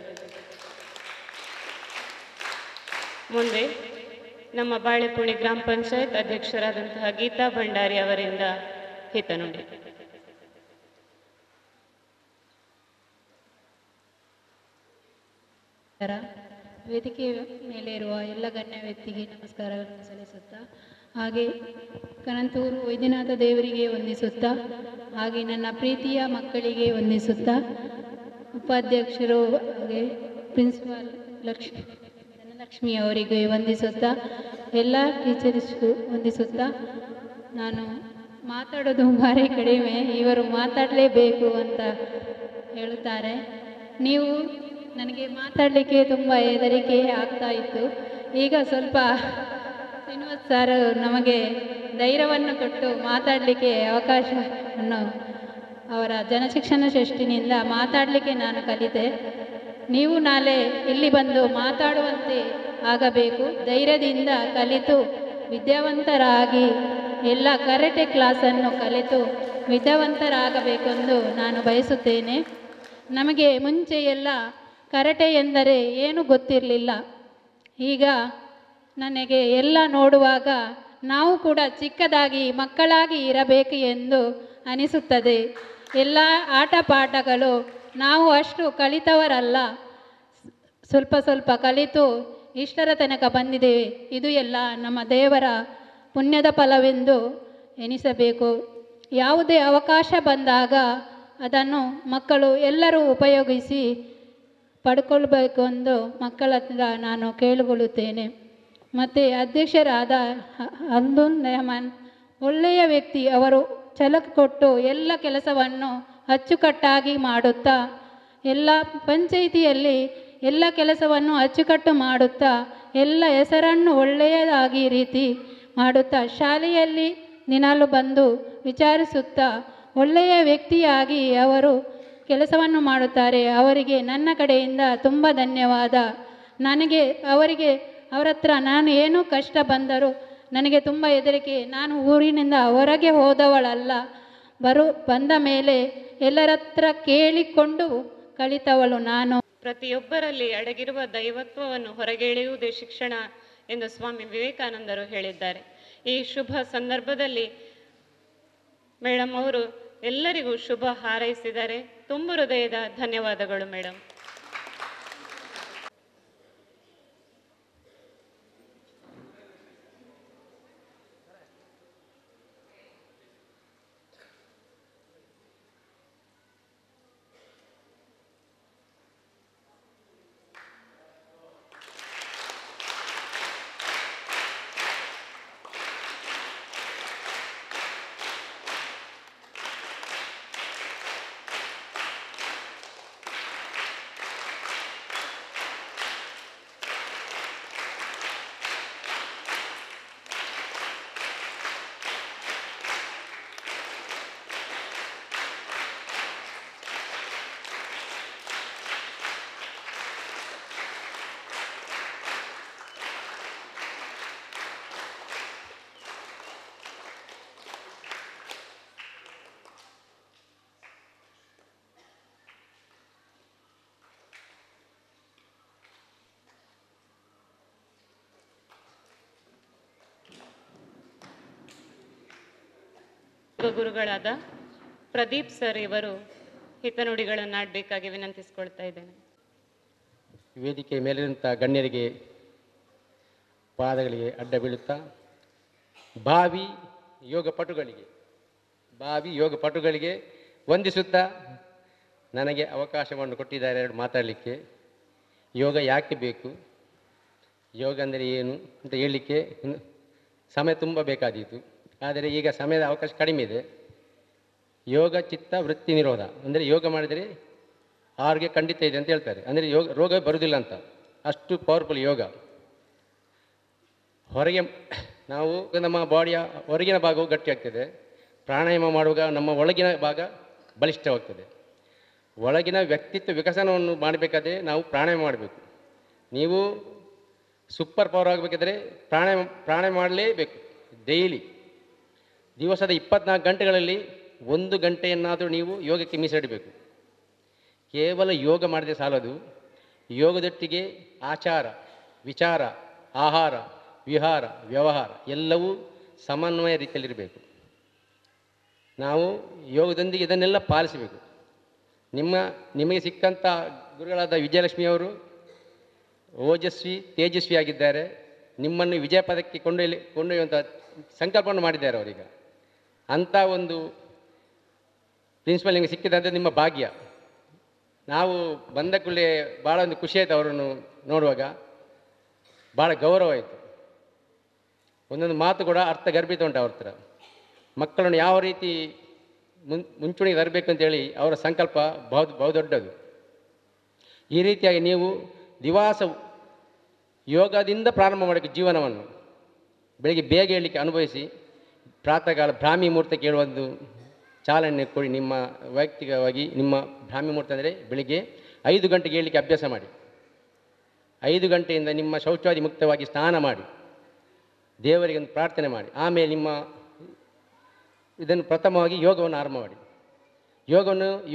ಮುಂದೆ ನಮ್ಮ ಬಾಳೆಪುಣಿ ಗ್ರಾಮ ಪಂಚಾಯತ್ ಅಧ್ಯಕ್ಷರಾದಂತಹ ಗೀತಾ ಭಂಡಾರಿ ಅವರಿಂದ ಹಿತನುಡಿ. ನಮಸ್ಕಾರ. ವೇದಿಕೆಯ ಮೇಲೆ ಇರುವ ಎಲ್ಲ ಗಣ್ಯ ವ್ಯಕ್ತಿಗೆ ನಮಸ್ಕಾರಗಳನ್ನು ಸಲ್ಲಿಸುತ್ತಾ, ಹಾಗೆ ಕನಂತೂರು ವೈದ್ಯನಾಥ ದೇವರಿಗೆ ವಂದಿಸುತ್ತಾ, ಹಾಗೆ ನನ್ನ ಪ್ರೀತಿಯ ಮಕ್ಕಳಿಗೆ ವಂದಿಸುತ್ತಾ, ಉಪಾಧ್ಯಕ್ಷರು ಹಾಗೆ ಪ್ರಿನ್ಸಿಪಾಲ್ ಧನಲಕ್ಷ್ಮಿ ಅವರಿಗೆ ವಂದಿಸುತ್ತಾ, ಎಲ್ಲ ಟೀಚರ್ಸ್ಗೂ ವಂದಿಸುತ್ತಾ, ನಾನು ಮಾತಾಡೋದು ಭಾರಿ ಕಡಿಮೆ, ಇವರು ಮಾತಾಡಲೇಬೇಕು ಅಂತ ಹೇಳುತ್ತಾರೆ. ನೀವು ನನಗೆ ಮಾತಾಡಲಿಕ್ಕೆ ತುಂಬ ಹೆದರಿಕೆ ಆಗ್ತಾ ಇತ್ತು. ಈಗ ಸ್ವಲ್ಪ ಶ್ರೀನಿವಾಸ್ ಸರ್ ನಮಗೆ ಧೈರ್ಯವನ್ನು ಕೊಟ್ಟು ಮಾತಾಡಲಿಕ್ಕೆ ಅವಕಾಶವನ್ನು ಅವರ ಜನಶಿಕ್ಷಣ ಷಷ್ಠಿನಿಂದ ಮಾತಾಡಲಿಕ್ಕೆ ನಾನು ಕಲಿತೆ. ನೀವು ನಾಳೆ ಇಲ್ಲಿ ಬಂದು ಮಾತಾಡುವಂತೆ ಆಗಬೇಕು. ಧೈರ್ಯದಿಂದ ಕಲಿತು ವಿದ್ಯಾವಂತರಾಗಿ ಎಲ್ಲ ಕರಾಟೆ ಕ್ಲಾಸನ್ನು ಕಲಿತು ವಿದ್ಯಾವಂತರಾಗಬೇಕೆಂದು ನಾನು ಬಯಸುತ್ತೇನೆ. ನಮಗೆ ಮುಂಚೆ ಎಲ್ಲ ಕರಾಟೆ ಎಂದರೆ ಏನೂ ಗೊತ್ತಿರಲಿಲ್ಲ. ಈಗ ನನಗೆ ಎಲ್ಲ ನೋಡುವಾಗ ನಾವು ಕೂಡ ಚಿಕ್ಕದಾಗಿ ಮಕ್ಕಳಾಗಿ ಇರಬೇಕು ಎಂದು ಅನಿಸುತ್ತದೆ. ಎಲ್ಲ ಆಟ ಪಾಠಗಳು ನಾವು ಅಷ್ಟು ಕಲಿತವರಲ್ಲ, ಸ್ವಲ್ಪ ಸ್ವಲ್ಪ ಕಲಿತು ಇಷ್ಟರ ತನಕ ಬಂದಿದ್ದೇವೆ. ಇದು ಎಲ್ಲ ನಮ್ಮ ದೇವರ ಪುಣ್ಯದ ಫಲವೆಂದು ಎನಿಸಬೇಕು. ಯಾವುದೇ ಅವಕಾಶ ಬಂದಾಗ ಅದನ್ನು ಮಕ್ಕಳು ಎಲ್ಲರೂ ಉಪಯೋಗಿಸಿ ಪಡ್ಕೊಳ್ಬೇಕು ಎಂದು ಮಕ್ಕಳ ಹತ್ರ ನಾನು ಕೇಳಿಕೊಳ್ಳುತ್ತೇನೆ. ಮತ್ತು ಅಧ್ಯಕ್ಷರಾದ ಅಬ್ದುಲ್ ರೆಹಮಾನ್ ಒಳ್ಳೆಯ ವ್ಯಕ್ತಿ. ಅವರು ಛಲ ಕೊಟ್ಟು ಎಲ್ಲ ಕೆಲಸವನ್ನು ಅಚ್ಚುಕಟ್ಟಾಗಿ ಮಾಡುತ್ತಾ, ಎಲ್ಲ ಪಂಚಾಯಿತಿಯಲ್ಲಿ ಎಲ್ಲ ಕೆಲಸವನ್ನು ಅಚ್ಚುಕಟ್ಟು ಮಾಡುತ್ತಾ, ಎಲ್ಲ ಹೆಸರನ್ನು ಒಳ್ಳೆಯದಾಗಿ ರೀತಿ ಮಾಡುತ್ತಾ, ಶಾಲೆಯಲ್ಲಿ ದಿನಾಲು ಬಂದು ವಿಚಾರಿಸುತ್ತಾ ಒಳ್ಳೆಯ ವ್ಯಕ್ತಿಯಾಗಿ ಅವರು ಕೆಲಸವನ್ನು ಮಾಡುತ್ತಾರೆ. ಅವರಿಗೆ ನನ್ನ ಕಡೆಯಿಂದ ತುಂಬ ಧನ್ಯವಾದ. ನನಗೆ ಅವರ ಹತ್ರ ನಾನು ಏನೂ ಕಷ್ಟ ಬಂದರೂ ನನಗೆ ತುಂಬ ಹೆದರಿಕೆ. ನಾನು ಊರಿನಿಂದ ಹೊರಗೆ ಹೋದವಳಲ್ಲ. ಬಂದ ಮೇಲೆ ಎಲ್ಲರ ಹತ್ರ ಕೇಳಿಕೊಂಡು ಕಲಿತವಳು ನಾನು. ಪ್ರತಿಯೊಬ್ಬರಲ್ಲಿ ಅಡಗಿರುವ ದೈವತ್ವವನ್ನು ಹೊರಗೆಳೆಯುವುದೇ ಶಿಕ್ಷಣ ಎಂದು ಸ್ವಾಮಿ ವಿವೇಕಾನಂದರು ಹೇಳಿದ್ದಾರೆ. ಈ ಶುಭ ಸಂದರ್ಭದಲ್ಲಿ ಮೇಡಮ್ ಅವರು ಎಲ್ಲರಿಗೂ ಶುಭ ಹಾರೈಸಿದ್ದಾರೆ. ತುಂಬ ಹೃದಯದ ಧನ್ಯವಾದಗಳು ಮೇಡಮ್. ಗುರುಗಳಾದ ಪ್ರದೀಪ್ ಸರ್ ಇವರು ಹಿತನುಡಿಗಳನ್ನು ಆಡಬೇಕಾಗಿ ವಿನಂತಿಸಿಕೊಳ್ತಾ ಇದ್ದೇನೆ. ವೇದಿಕೆ ಮೇಲಿರುವಂಥ ಗಣ್ಯರಿಗೆ ಪಾದಗಳಿಗೆ ಅಡ್ಡ ಬೀಳುತ್ತಾ, ಭಾವಿ ಯೋಗ ಪಟುಗಳಿಗೆ ವಂದಿಸುತ್ತಾ, ನನಗೆ ಅವಕಾಶವನ್ನು ಕೊಟ್ಟಿದ್ದಾರೆ ಎರಡು ಮಾತಾಡಲಿಕ್ಕೆ. ಯೋಗ ಯಾಕೆ ಬೇಕು, ಯೋಗ ಅಂದರೆ ಏನು ಅಂತ ಹೇಳಲಿಕ್ಕೆ ಸಮಯ ತುಂಬ ಬೇಕಾದೀತು. ಆದರೆ ಈಗ ಸಮಯದ ಅವಕಾಶ ಕಡಿಮೆ ಇದೆ. ಯೋಗ ಚಿತ್ತ ವೃತ್ತಿ ನಿರೋಧ ಅಂದರೆ ಯೋಗ ಮಾಡಿದರೆ ಆರೋಗ್ಯ ಖಂಡಿತ ಇದೆ ಅಂತ ಹೇಳ್ತಾರೆ. ಅಂದರೆ ರೋಗ ಬರುವುದಿಲ್ಲ ಅಂತ, ಅಷ್ಟು ಪವರ್ಫುಲ್ ಯೋಗ. ಹೊರಗೆ ನಾವು ನಮ್ಮ ಬಾಡಿಯ ಹೊರಗಿನ ಭಾಗವು ಗಟ್ಟಿಯಾಗ್ತದೆ. ಪ್ರಾಣಾಯಾಮ ಮಾಡುವಾಗ ನಮ್ಮ ಒಳಗಿನ ಭಾಗ ಬಲಿಷ್ಠವಾಗ್ತದೆ. ಒಳಗಿನ ವ್ಯಕ್ತಿತ್ವ ವಿಕಸನವನ್ನು ಮಾಡಬೇಕಾದ್ರೆ ನಾವು ಪ್ರಾಣಾಯಾಮ ಮಾಡಬೇಕು. ನೀವು ಸೂಪರ್ ಪವರ್ ಆಗಬೇಕಿದ್ರೆ ಪ್ರಾಣಾಯಾಮ ಮಾಡಲೇಬೇಕು. ಡೈಲಿ ದಿವಸದ 24 ಗಂಟೆಗಳಲ್ಲಿ 1 ಗಂಟೆಯನ್ನಾದರೂ ನೀವು ಯೋಗಕ್ಕೆ ಮೀಸಲಿಡಬೇಕು. ಕೇವಲ ಯೋಗ ಮಾಡಿದರೆ ಸಾಲದು. ಯೋಗದೊಟ್ಟಿಗೆ ಆಚಾರ, ವಿಚಾರ, ಆಹಾರ, ವಿಹಾರ, ವ್ಯವಹಾರ ಎಲ್ಲವೂ ಸಮನ್ವಯ ರೀತಿಯಲ್ಲಿರಬೇಕು. ನಾವು ಯೋಗದೊಂದಿಗೆ ಇದನ್ನೆಲ್ಲ ಪಾಲಿಸಬೇಕು. ನಿಮಗೆ ಸಿಕ್ಕಂಥ ಗುರುಗಳಾದ ವಿಜಯಲಕ್ಷ್ಮಿಯವರು ಓಜಸ್ವಿ ತೇಜಸ್ವಿಯಾಗಿದ್ದಾರೆ. ನಿಮ್ಮನ್ನು ವಿಜಯ ಪದಕ್ಕೆ ಕೊಂಡೊಯ್ಯುವಂಥ ಸಂಕಲ್ಪವನ್ನು ಮಾಡಿದ್ದಾರೆ ಅವರೀಗ. ಅಂಥ ಒಂದು ಪ್ರಿನ್ಸಿಪಲ್ ನಿಮಗೆ ಸಿಕ್ಕಿದಂತೆ ನಿಮ್ಮ ಭಾಗ್ಯ. ನಾವು ಬಂದ ಕೂಡಲೇ ಭಾಳ ಒಂದು ಖುಷಿ ಆಯಿತು ಅವರನ್ನು ನೋಡುವಾಗ, ಭಾಳ ಗೌರವ ಆಯಿತು. ಒಂದೊಂದು ಮಾತು ಕೂಡ ಅರ್ಥಗರ್ಭಿತ ಉಂಟು ಅವ್ರ ಹತ್ರ. ಮಕ್ಕಳನ್ನು ಯಾವ ರೀತಿ ಮುಂಚೂಣಿಗೆ ತರಬೇಕು ಅಂತೇಳಿ ಅವರ ಸಂಕಲ್ಪ ಬಹುದೊಡ್ಡದು. ಈ ರೀತಿಯಾಗಿ ನೀವು ದಿವಸ ಯೋಗದಿಂದ ಪ್ರಾರಂಭ ಮಾಡಬೇಕು ಜೀವನವನ್ನು. ಬೆಳಿಗ್ಗೆ ಬೇಗ ಏಳಲಿಕ್ಕೆ ಅನುಭವಿಸಿ, ಪ್ರಾತಃಕಾಲ ಬ್ರಾಹ್ಮಿ ಮುಹೂರ್ತ ಕೇಳುವಂದು ಚಾಲನೆ ಕೊಡಿ. ನಿಮ್ಮ ವೈಯಕ್ತಿಕವಾಗಿ ನಿಮ್ಮ ಬ್ರಾಹ್ಮಿ ಮುಹೂರ್ತ ಅಂದರೆ ಬೆಳಿಗ್ಗೆ 5 ಗಂಟೆಗೆ ಏಳಲಿಕ್ಕೆ ಅಭ್ಯಾಸ ಮಾಡಿ. 5 ಗಂಟೆಯಿಂದ ನಿಮ್ಮ ಶೌಚಾದಿ ಮುಕ್ತವಾಗಿ ಸ್ನಾನ ಮಾಡಿ, ದೇವರಿಗೆ ಒಂದು ಪ್ರಾರ್ಥನೆ ಮಾಡಿ, ಆಮೇಲೆ ನಿಮ್ಮ ಇದನ್ನು ಪ್ರಥಮವಾಗಿ ಯೋಗವನ್ನು ಆರಂಭ ಮಾಡಿ.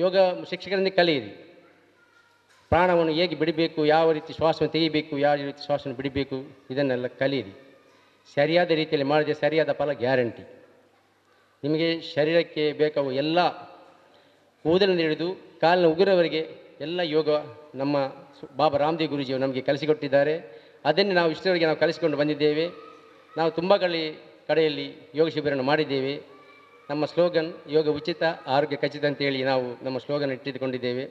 ಯೋಗ ಶಿಕ್ಷಕರಿಂದ ಕಲಿಯಿರಿ. ಪ್ರಾಣವನ್ನು ಹೇಗೆ ಬಿಡಬೇಕು, ಯಾವ ರೀತಿ ಶ್ವಾಸವನ್ನು ತೆಗಿಬೇಕು, ಯಾವ ರೀತಿ ಶ್ವಾಸವನ್ನು ಬಿಡಬೇಕು, ಇದನ್ನೆಲ್ಲ ಕಲಿಯಿರಿ. ಸರಿಯಾದ ರೀತಿಯಲ್ಲಿ ಮಾಡಿದರೆ ಸರಿಯಾದ ಫಲ ಗ್ಯಾರಂಟಿ. ನಿಮಗೆ ಶರೀರಕ್ಕೆ ಬೇಕಾಗುವ ಎಲ್ಲ ಕೂದಲಿನಿಂದ ಹಿಡಿದು ಕಾಲಿನ ಉಗುರವರೆಗೆ ಎಲ್ಲ ಯೋಗ ನಮ್ಮ ಬಾಬಾ ರಾಮದೇವ್ ಗುರೂಜಿಯವರು ನಮಗೆ ಕಲಿಸಿಕೊಟ್ಟಿದ್ದಾರೆ. ಅದನ್ನೇ ನಾವು ಇಷ್ಟರವರೆಗೆ ನಾವು ಕಲಿಸಿಕೊಂಡು ಬಂದಿದ್ದೇವೆ. ನಾವು ತುಂಬ ಕಡೆಯಲ್ಲಿ ಯೋಗ ಶಿಬಿರವನ್ನು ಮಾಡಿದ್ದೇವೆ. ನಮ್ಮ ಸ್ಲೋಗನ್ ಯೋಗ ಉಚಿತ ಆರೋಗ್ಯ ಖಚಿತ ಅಂತೇಳಿ ನಾವು ನಮ್ಮ ಸ್ಲೋಗನ್ ಇಟ್ಟಿದ್ದುಕೊಂಡಿದ್ದೇವೆ.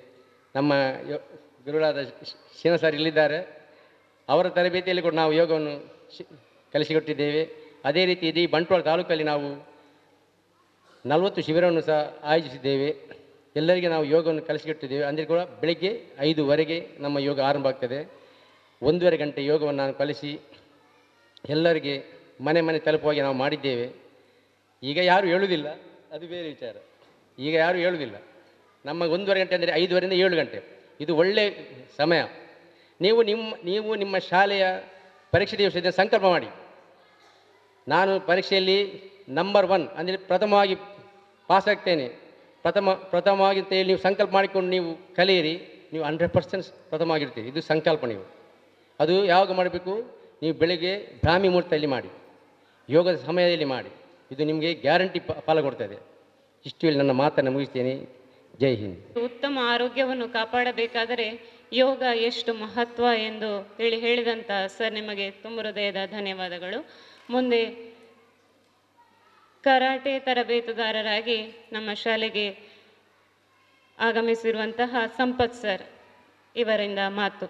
ನಮ್ಮ ಗುರುಗಳಾದ ಶ್ರೀನಿವಾಸ ಇಲ್ಲಿದ್ದಾರೆ, ಅವರ ತರಬೇತಿಯಲ್ಲಿ ಕೂಡ ನಾವು ಯೋಗವನ್ನು ಕಲಿಸಿಕೊಟ್ಟಿದ್ದೇವೆ. ಅದೇ ರೀತಿ ಇಡೀ ಬಂಟ್ವಾಳ ತಾಲೂಕಲ್ಲಿ ನಾವು 40 ಶಿಬಿರವನ್ನು ಸಹ ಆಯೋಜಿಸಿದ್ದೇವೆ. ಎಲ್ಲರಿಗೆ ನಾವು ಯೋಗವನ್ನು ಕಲಿಸಿಕೊಟ್ಟಿದ್ದೇವೆ. ಅಂದರೆ ಕೂಡ ಬೆಳಗ್ಗೆ 5ವರೆಗೆ ನಮ್ಮ ಯೋಗ ಆರಂಭ ಆಗ್ತದೆ. 1.5 ಗಂಟೆ ಯೋಗವನ್ನು ನಾನು ಕಲಿಸಿ ಎಲ್ಲರಿಗೆ ಮನೆ ತಲುಪುವಾಗಿ ನಾವು ಮಾಡಿದ್ದೇವೆ. ಈಗ ಯಾರು ಹೇಳುವುದಿಲ್ಲ, ಅದು ಬೇರೆ ವಿಚಾರ. ಈಗ ಯಾರು ಹೇಳುವುದಿಲ್ಲ. ನಮಗೆ 1.5 ಗಂಟೆ ಅಂದರೆ 5ವರೆಯಿಂದ 7 ಗಂಟೆ ಇದು ಒಳ್ಳೆಯ ಸಮಯ. ನೀವು ನಿಮ್ಮ ಶಾಲೆಯ ಪರೀಕ್ಷೆ ದಿವಸದಿಂದ ಸಂಕಲ್ಪ ಮಾಡಿ, ನಾನು ಪರೀಕ್ಷೆಯಲ್ಲಿ ನಂಬರ್ 1 ಅಂದರೆ ಪ್ರಥಮವಾಗಿ ಪಾಸಾಗ್ತೇನೆ, ಪ್ರಥಮವಾಗಿ ಅಂತೇಳಿ ನೀವು ಸಂಕಲ್ಪ ಮಾಡಿಕೊಂಡು ನೀವು ಕಲಿಯಿರಿ. ನೀವು 100% ಪ್ರಥಮವಾಗಿರ್ತೀರಿ. ಇದು ಸಂಕಲ್ಪ. ನೀವು ಅದು ಯಾವಾಗ ಮಾಡಬೇಕು? ನೀವು ಬೆಳಗ್ಗೆ ಬ್ರಾಹ್ಮಿ ಮುಹೂರ್ತದಲ್ಲಿ ಮಾಡಿ, ಯೋಗದ ಸಮಯದಲ್ಲಿ ಮಾಡಿ. ಇದು ನಿಮಗೆ ಗ್ಯಾರಂಟಿ ಫಲ ಕೊಡ್ತದೆ. ಇಷ್ಟು ಹೇಳಿ ನನ್ನ ಮಾತನ್ನು ಮುಗಿಸ್ತೇನೆ. ಜೈ ಹಿಂದ್. ಉತ್ತಮ ಆರೋಗ್ಯವನ್ನು ಕಾಪಾಡಬೇಕಾದರೆ ಯೋಗ ಎಷ್ಟು ಮಹತ್ವ ಎಂದು ಹೇಳಿದಂಥ ಸರ್ ನಿಮಗೆ ತುಂಬ ಹೃದಯದ ಧನ್ಯವಾದಗಳು. ಮುಂದೆ ಕರಾಟೆ ತರಬೇತುದಾರರಾಗಿ ನಮ್ಮ ಶಾಲೆಗೆ ಆಗಮಿಸಿರುವಂತಹ ಸಂಪತ್ ಸರ್ ಇವರಿಂದ ಮಾತು.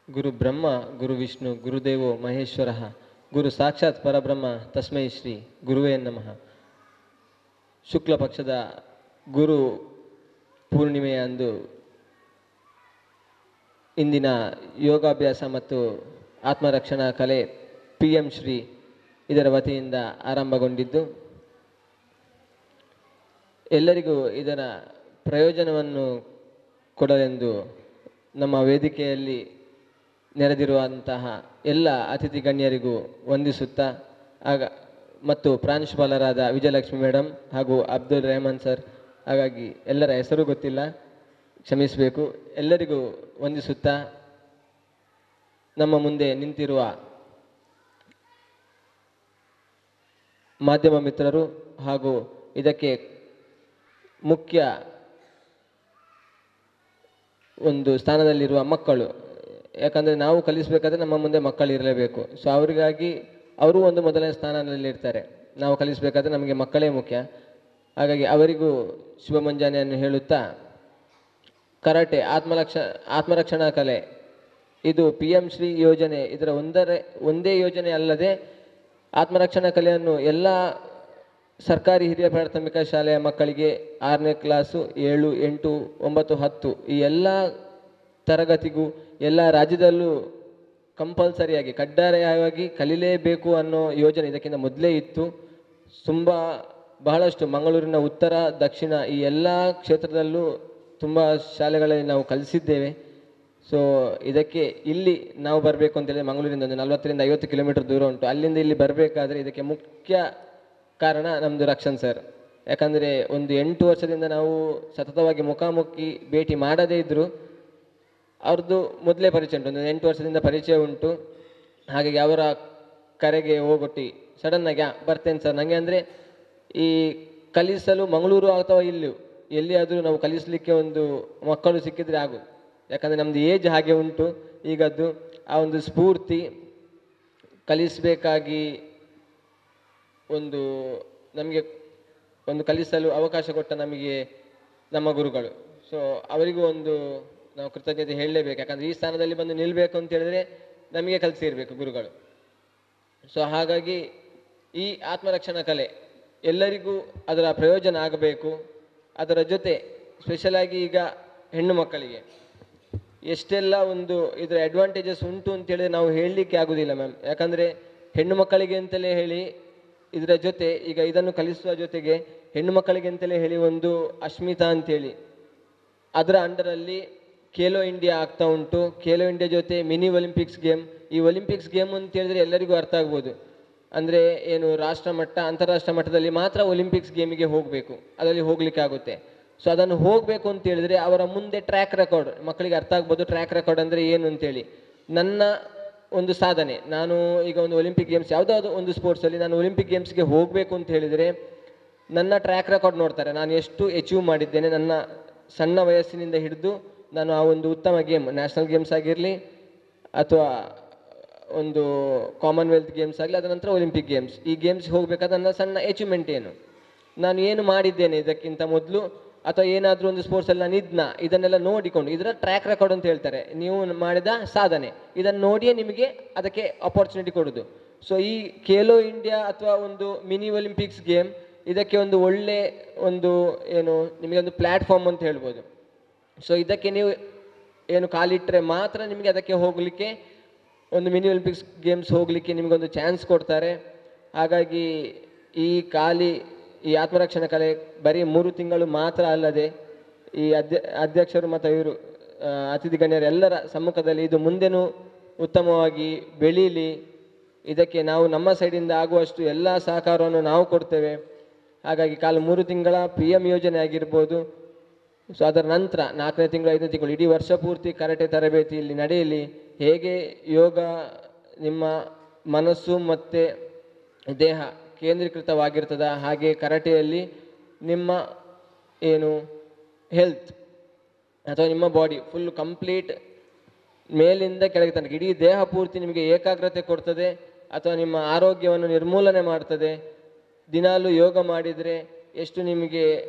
ಗುರು ಬ್ರಹ್ಮ ಗುರು ವಿಷ್ಣು ಗುರುದೇವೋ ಮಹೇಶ್ವರ ಗುರು ಸಾಕ್ಷಾತ್ ಪರಬ್ರಹ್ಮ ತಸ್ಮೈ ಶ್ರೀ ಗುರುವೇ ನಮಃ. ಶುಕ್ಲ ಪಕ್ಷದ ಗುರು ಪೂರ್ಣಿಮೆಯ ಅಂದು ಇಂದಿನ ಯೋಗಾಭ್ಯಾಸ ಮತ್ತು ಆತ್ಮರಕ್ಷಣಾ ಕಲೆ PM ಶ್ರೀ ಇದರ ವತಿಯಿಂದ ಆರಂಭಗೊಂಡಿದ್ದು, ಎಲ್ಲರಿಗೂ ಇದರ ಪ್ರಯೋಜನವನ್ನು ಕೊಡಲೆಂದು ನಮ್ಮ ವೇದಿಕೆಯಲ್ಲಿ ನೆರೆದಿರುವಂತಹ ಎಲ್ಲ ಅತಿಥಿ ಗಣ್ಯರಿಗೂ ವಂದಿಸುತ್ತಾ ಮತ್ತು ಪ್ರಾಂಶುಪಾಲರಾದ ವಿಜಯಲಕ್ಷ್ಮಿ ಮೇಡಮ್ ಹಾಗೂ ಅಬ್ದುಲ್ ರೆಹಮಾನ್ ಸರ್, ಹಾಗಾಗಿ ಎಲ್ಲರ ಹೆಸರು ಗೊತ್ತಿಲ್ಲ, ಕ್ಷಮಿಸಬೇಕು. ಎಲ್ಲರಿಗೂ ವಂದಿಸುತ್ತಾ ನಮ್ಮ ಮುಂದೆ ನಿಂತಿರುವ ಮಾಧ್ಯಮ ಮಿತ್ರರು ಹಾಗೂ ಇದಕ್ಕೆ ಮುಖ್ಯ ಒಂದು ಸ್ಥಾನದಲ್ಲಿರುವ ಮಕ್ಕಳು, ಯಾಕಂದರೆ ನಾವು ಕಲಿಸಬೇಕಾದ್ರೆ ನಮ್ಮ ಮುಂದೆ ಮಕ್ಕಳು ಇರಲೇಬೇಕು. ಸೊ ಅವರಿಗಾಗಿ ಅವರು ಒಂದು ಮೊದಲನೇ ಸ್ಥಾನದಲ್ಲಿರ್ತಾರೆ. ನಾವು ಕಲಿಸಬೇಕಾದ್ರೆ ನಮಗೆ ಮಕ್ಕಳೇ ಮುಖ್ಯ. ಹಾಗಾಗಿ ಅವರಿಗೂ ಶುಭ ಮುಂಜಾನೆಯನ್ನು ಹೇಳುತ್ತಾ, ಕರಾಟೆ ಆತ್ಮರಕ್ಷಣಾ ಕಲೆ ಇದು PM ಶ್ರೀ ಯೋಜನೆ, ಇದರ ಒಂದೇ ಯೋಜನೆ ಅಲ್ಲದೆ ಆತ್ಮರಕ್ಷಣಾ ಕಲೆಯನ್ನು ಎಲ್ಲ ಸರ್ಕಾರಿ ಹಿರಿಯ ಪ್ರಾಥಮಿಕ ಶಾಲೆಯ ಮಕ್ಕಳಿಗೆ 6ನೇ ಕ್ಲಾಸು 7, 8, 9, 10 ಈ ಎಲ್ಲ ತರಗತಿಗೂ ಎಲ್ಲ ರಾಜ್ಯದಲ್ಲೂ ಕಂಪಲ್ಸರಿಯಾಗಿ ಕಡ್ಡಾಯವಾಗಿ ಕಲಿಲೇಬೇಕು ಅನ್ನೋ ಯೋಜನೆ ಇದಕ್ಕಿಂತ ಮೊದಲೇ ಇತ್ತು. ಬಹಳಷ್ಟು ಮಂಗಳೂರಿನ ಉತ್ತರ ದಕ್ಷಿಣ ಈ ಎಲ್ಲ ಕ್ಷೇತ್ರದಲ್ಲೂ ತುಂಬ ಶಾಲೆಗಳಲ್ಲಿ ನಾವು ಕಲಿಸಿದ್ದೇವೆ. ಸೊ ಇದಕ್ಕೆ ಇಲ್ಲಿ ನಾವು ಬರಬೇಕು ಅಂತೇಳಿದ್ರೆ ಮಂಗಳೂರಿಂದ ಒಂದು 40ರಿಂದ 50 ಕಿಲೋಮೀಟರ್ ದೂರ ಉಂಟು. ಅಲ್ಲಿಂದ ಇಲ್ಲಿ ಬರಬೇಕಾದ್ರೆ ಇದಕ್ಕೆ ಮುಖ್ಯ ಕಾರಣ ನಮ್ಮದು ರಕ್ಷಣ್ ಸರ್. ಯಾಕಂದರೆ ಒಂದು 8 ವರ್ಷದಿಂದ ನಾವು ಸತತವಾಗಿ ಮುಖಾಮುಖಿ ಭೇಟಿ ಮಾಡದೇ ಇದ್ದರೂ ಅವ್ರದ್ದು ಮೊದಲೇ ಪರಿಚಯ ಉಂಟು, ಒಂದು 8 ವರ್ಷದಿಂದ ಪರಿಚಯ ಉಂಟು. ಹಾಗಾಗಿ ಅವರ ಕರೆಗೆ ಹೋಗೊಟ್ಟಿ ಸಡನ್ನಾಗಿ ಬರ್ತೇನೆ ಸರ್ ನನಗೆ ಅಂದರೆ ಈ ಕಲಿಸಲು ಮಂಗಳೂರು ಅಥವಾ ಎಲ್ಲಿಯಾದರೂ ನಾವು ಕಲಿಸಲಿಕ್ಕೆ ಒಂದು ಮಕ್ಕಳು ಸಿಕ್ಕಿದರೆ ಆಗೋದು. ಯಾಕಂದರೆ ನಮ್ಮದು ಏಜ್ ಹಾಗೆ ಉಂಟು ಈಗದ್ದು. ಆ ಒಂದು ಸ್ಫೂರ್ತಿ ಕಲಿಸಬೇಕಾಗಿ ನಮಗೆ ಒಂದು ಕಲಿಸಲು ಅವಕಾಶ ಕೊಟ್ಟ ನಮಗೆ ನಮ್ಮ ಗುರುಗಳು. ಸೊ ಅವರಿಗೂ ನಾವು ಕೃತಜ್ಞತೆ ಹೇಳಲೇಬೇಕು. ಯಾಕಂದರೆ ಈ ಸ್ಥಾನದಲ್ಲಿ ಬಂದು ನಿಲ್ಲಬೇಕು ಅಂತ ಹೇಳಿದ್ರೆ ನಮಗೆ ಕಲಿಸಿರಬೇಕು ಗುರುಗಳು. ಸೊ ಹಾಗಾಗಿ ಈ ಆತ್ಮರಕ್ಷಣಾ ಕಲೆ ಎಲ್ಲರಿಗೂ ಅದರ ಪ್ರಯೋಜನ ಆಗಬೇಕು. ಅದರ ಜೊತೆ ಸ್ಪೆಷಲಾಗಿ ಈಗ ಹೆಣ್ಣು ಮಕ್ಕಳಿಗೆ ಎಷ್ಟೆಲ್ಲ ಇದರ ಅಡ್ವಾಂಟೇಜಸ್ ಉಂಟು ಅಂತೇಳಿದ್ರೆ ನಾವು ಹೇಳಲಿಕ್ಕೆ ಆಗೋದಿಲ್ಲ ಮ್ಯಾಮ್. ಯಾಕಂದರೆ ಹೆಣ್ಣು ಮಕ್ಕಳಿಗೆ ಅಂತಲೇ ಹೇಳಿ ಇದರ ಜೊತೆ ಈಗ ಇದನ್ನು ಕಲಿಸುವ ಜೊತೆಗೆ ಹೆಣ್ಣು ಮಕ್ಕಳಿಗೆ ಅಂತಲೇ ಹೇಳಿ ಅಶ್ಮಿತಾ ಅಂತೇಳಿ ಅದರ ಅಂಡರಲ್ಲಿ ಖೇಲೋ ಇಂಡಿಯಾ ಆಗ್ತಾ ಉಂಟು. ಖೇಲೋ ಇಂಡಿಯಾ ಜೊತೆ ಮಿನಿ ಒಲಿಂಪಿಕ್ಸ್ ಗೇಮ್. ಈ ಒಲಿಂಪಿಕ್ಸ್ ಗೇಮ್ ಅಂತ ಹೇಳಿದ್ರೆ ಎಲ್ಲರಿಗೂ ಅರ್ಥ ಆಗ್ಬೋದು. ಅಂದರೆ ಏನು ರಾಷ್ಟ್ರ ಮಟ್ಟ ಅಂತಾರಾಷ್ಟ್ರ ಮಟ್ಟದಲ್ಲಿ ಮಾತ್ರ ಒಲಿಂಪಿಕ್ಸ್ ಗೇಮಿಗೆ ಹೋಗಬೇಕು, ಅದರಲ್ಲಿ ಹೋಗ್ಲಿಕ್ಕೆ ಆಗುತ್ತೆ. ಸೊ ಅದನ್ನು ಹೋಗಬೇಕು ಅಂತ ಹೇಳಿದ್ರೆ ಅವರ ಮುಂದೆ ಟ್ರ್ಯಾಕ್ ರೆಕಾರ್ಡ್, ಮಕ್ಕಳಿಗೆ ಅರ್ಥ ಆಗ್ಬೋದು ಟ್ರ್ಯಾಕ್ ರೆಕಾರ್ಡ್ ಅಂದರೆ ಏನು ಅಂತೇಳಿ. ನನ್ನ ಸಾಧನೆ, ನಾನು ಈಗ ಒಲಿಂಪಿಕ್ ಗೇಮ್ಸ್ ಯಾವುದಾದ್ರು ಸ್ಪೋರ್ಟ್ಸಲ್ಲಿ ನಾನು ಒಲಿಂಪಿಕ್ ಗೇಮ್ಸ್ಗೆ ಹೋಗಬೇಕು ಅಂತ ಹೇಳಿದರೆ ನನ್ನ ಟ್ರ್ಯಾಕ್ ರೆಕಾರ್ಡ್ ನೋಡ್ತಾರೆ. ನಾನು ಎಷ್ಟು ಅಚೀವ್ ಮಾಡಿದ್ದೇನೆ ನನ್ನ ಸಣ್ಣ ವಯಸ್ಸಿನಿಂದ ಹಿಡಿದು ನಾನು ಆ ಉತ್ತಮ ಗೇಮ್, ನ್ಯಾಷನಲ್ ಗೇಮ್ಸ್ ಆಗಿರಲಿ ಅಥವಾ ಕಾಮನ್ವೆಲ್ತ್ ಗೇಮ್ಸ್ ಆಗಲಿ, ಅದರ ನಂತರ ಒಲಿಂಪಿಕ್ ಗೇಮ್ಸ್, ಈ ಗೇಮ್ಸ್ಗೆ ಹೋಗಬೇಕಾದ ನನ್ನ ಸಣ್ಣ ಅಚೀವ್ಮೆಂಟ್ ಏನು, ನಾನು ಏನು ಮಾಡಿದ್ದೇನೆ ಇದಕ್ಕಿಂತ ಮೊದಲು, ಅಥವಾ ಏನಾದರೂ ಸ್ಪೋರ್ಟ್ಸಲ್ಲಿ ನಾನು ಇದನ್ನೆಲ್ಲ ನೋಡಿಕೊಂಡು ಇದರ ಟ್ರ್ಯಾಕ್ ರೆಕಾರ್ಡ್ ಅಂತ ಹೇಳ್ತಾರೆ. ನೀವು ಮಾಡಿದ ಸಾಧನೆ ಇದನ್ನು ನೋಡಿಯೇ ನಿಮಗೆ ಅದಕ್ಕೆ ಅಪಾರ್ಚುನಿಟಿ ಕೊಡೋದು. ಸೊ ಈ ಖೇಲೋ ಇಂಡಿಯಾ ಅಥವಾ ಮಿನಿ ಒಲಿಂಪಿಕ್ಸ್ ಗೇಮ್ ಇದಕ್ಕೆ ಒಳ್ಳೆ ಏನು ನಿಮಗೆ ಪ್ಲ್ಯಾಟ್ಫಾರ್ಮ್ ಅಂತ ಹೇಳ್ಬೋದು. ಸೊ ಇದಕ್ಕೆ ನೀವು ಏನು ಕಾಲಿಟ್ಟರೆ ಮಾತ್ರ ನಿಮಗೆ ಅದಕ್ಕೆ ಹೋಗಲಿಕ್ಕೆ ಮಿನಿ ಒಲಿಂಪಿಕ್ಸ್ ಗೇಮ್ಸ್ ಹೋಗಲಿಕ್ಕೆ ನಿಮಗೊಂದು ಚಾನ್ಸ್ ಕೊಡ್ತಾರೆ. ಹಾಗಾಗಿ ಈ ಆತ್ಮರಕ್ಷಣಾ ಕಲೆ ಬರೀ 3 ತಿಂಗಳು ಮಾತ್ರ ಅಲ್ಲದೆ ಈ ಅಧ್ಯಕ್ಷರು ಮತ್ತು ಇವರು ಅತಿಥಿ ಗಣ್ಯರು ಎಲ್ಲರ ಸಮ್ಮುಖದಲ್ಲಿ ಇದು ಮುಂದೆನೂ ಉತ್ತಮವಾಗಿ ಬೆಳೀಲಿ. ಇದಕ್ಕೆ ನಾವು ನಮ್ಮ ಸೈಡಿಂದ ಆಗುವಷ್ಟು ಎಲ್ಲ ಸಹಕಾರವನ್ನು ನಾವು ಕೊಡ್ತೇವೆ. ಹಾಗಾಗಿ 3 ತಿಂಗಳ PM ಯೋಜನೆ ಆಗಿರ್ಬೋದು. ಸೊ ಅದರ ನಂತರ 4ನೇ ತಿಂಗಳು 5ನೇ ತಿಂಗಳು ಇಡೀ ವರ್ಷ ಪೂರ್ತಿ ಕರಾಟೆ ತರಬೇತಿ ಇಲ್ಲಿ ನಡೆಯಲಿ. ಹೇಗೆ ಯೋಗ ನಿಮ್ಮ ಮನಸ್ಸು ಮತ್ತು ದೇಹ ಕೇಂದ್ರೀಕೃತವಾಗಿರ್ತದ, ಹಾಗೆ ಕರಾಟೆಯಲ್ಲಿ ನಿಮ್ಮ ಏನು ಹೆಲ್ತ್ ಅಥವಾ ನಿಮ್ಮ ಬಾಡಿ ಫುಲ್ ಕಂಪ್ಲೀಟ್ ಮೇಲಿಂದ ಕೆಳಗೆ ತನಕ ಇಡೀ ದೇಹ ಪೂರ್ತಿ ನಿಮಗೆ ಏಕಾಗ್ರತೆ ಕೊಡ್ತದೆ ಅಥವಾ ನಿಮ್ಮ ಆರೋಗ್ಯವನ್ನು ನಿರ್ಮೂಲನೆ ಮಾಡ್ತದೆ. ದಿನಾಲೂ ಯೋಗ ಮಾಡಿದರೆ ಎಷ್ಟು ನಿಮಗೆ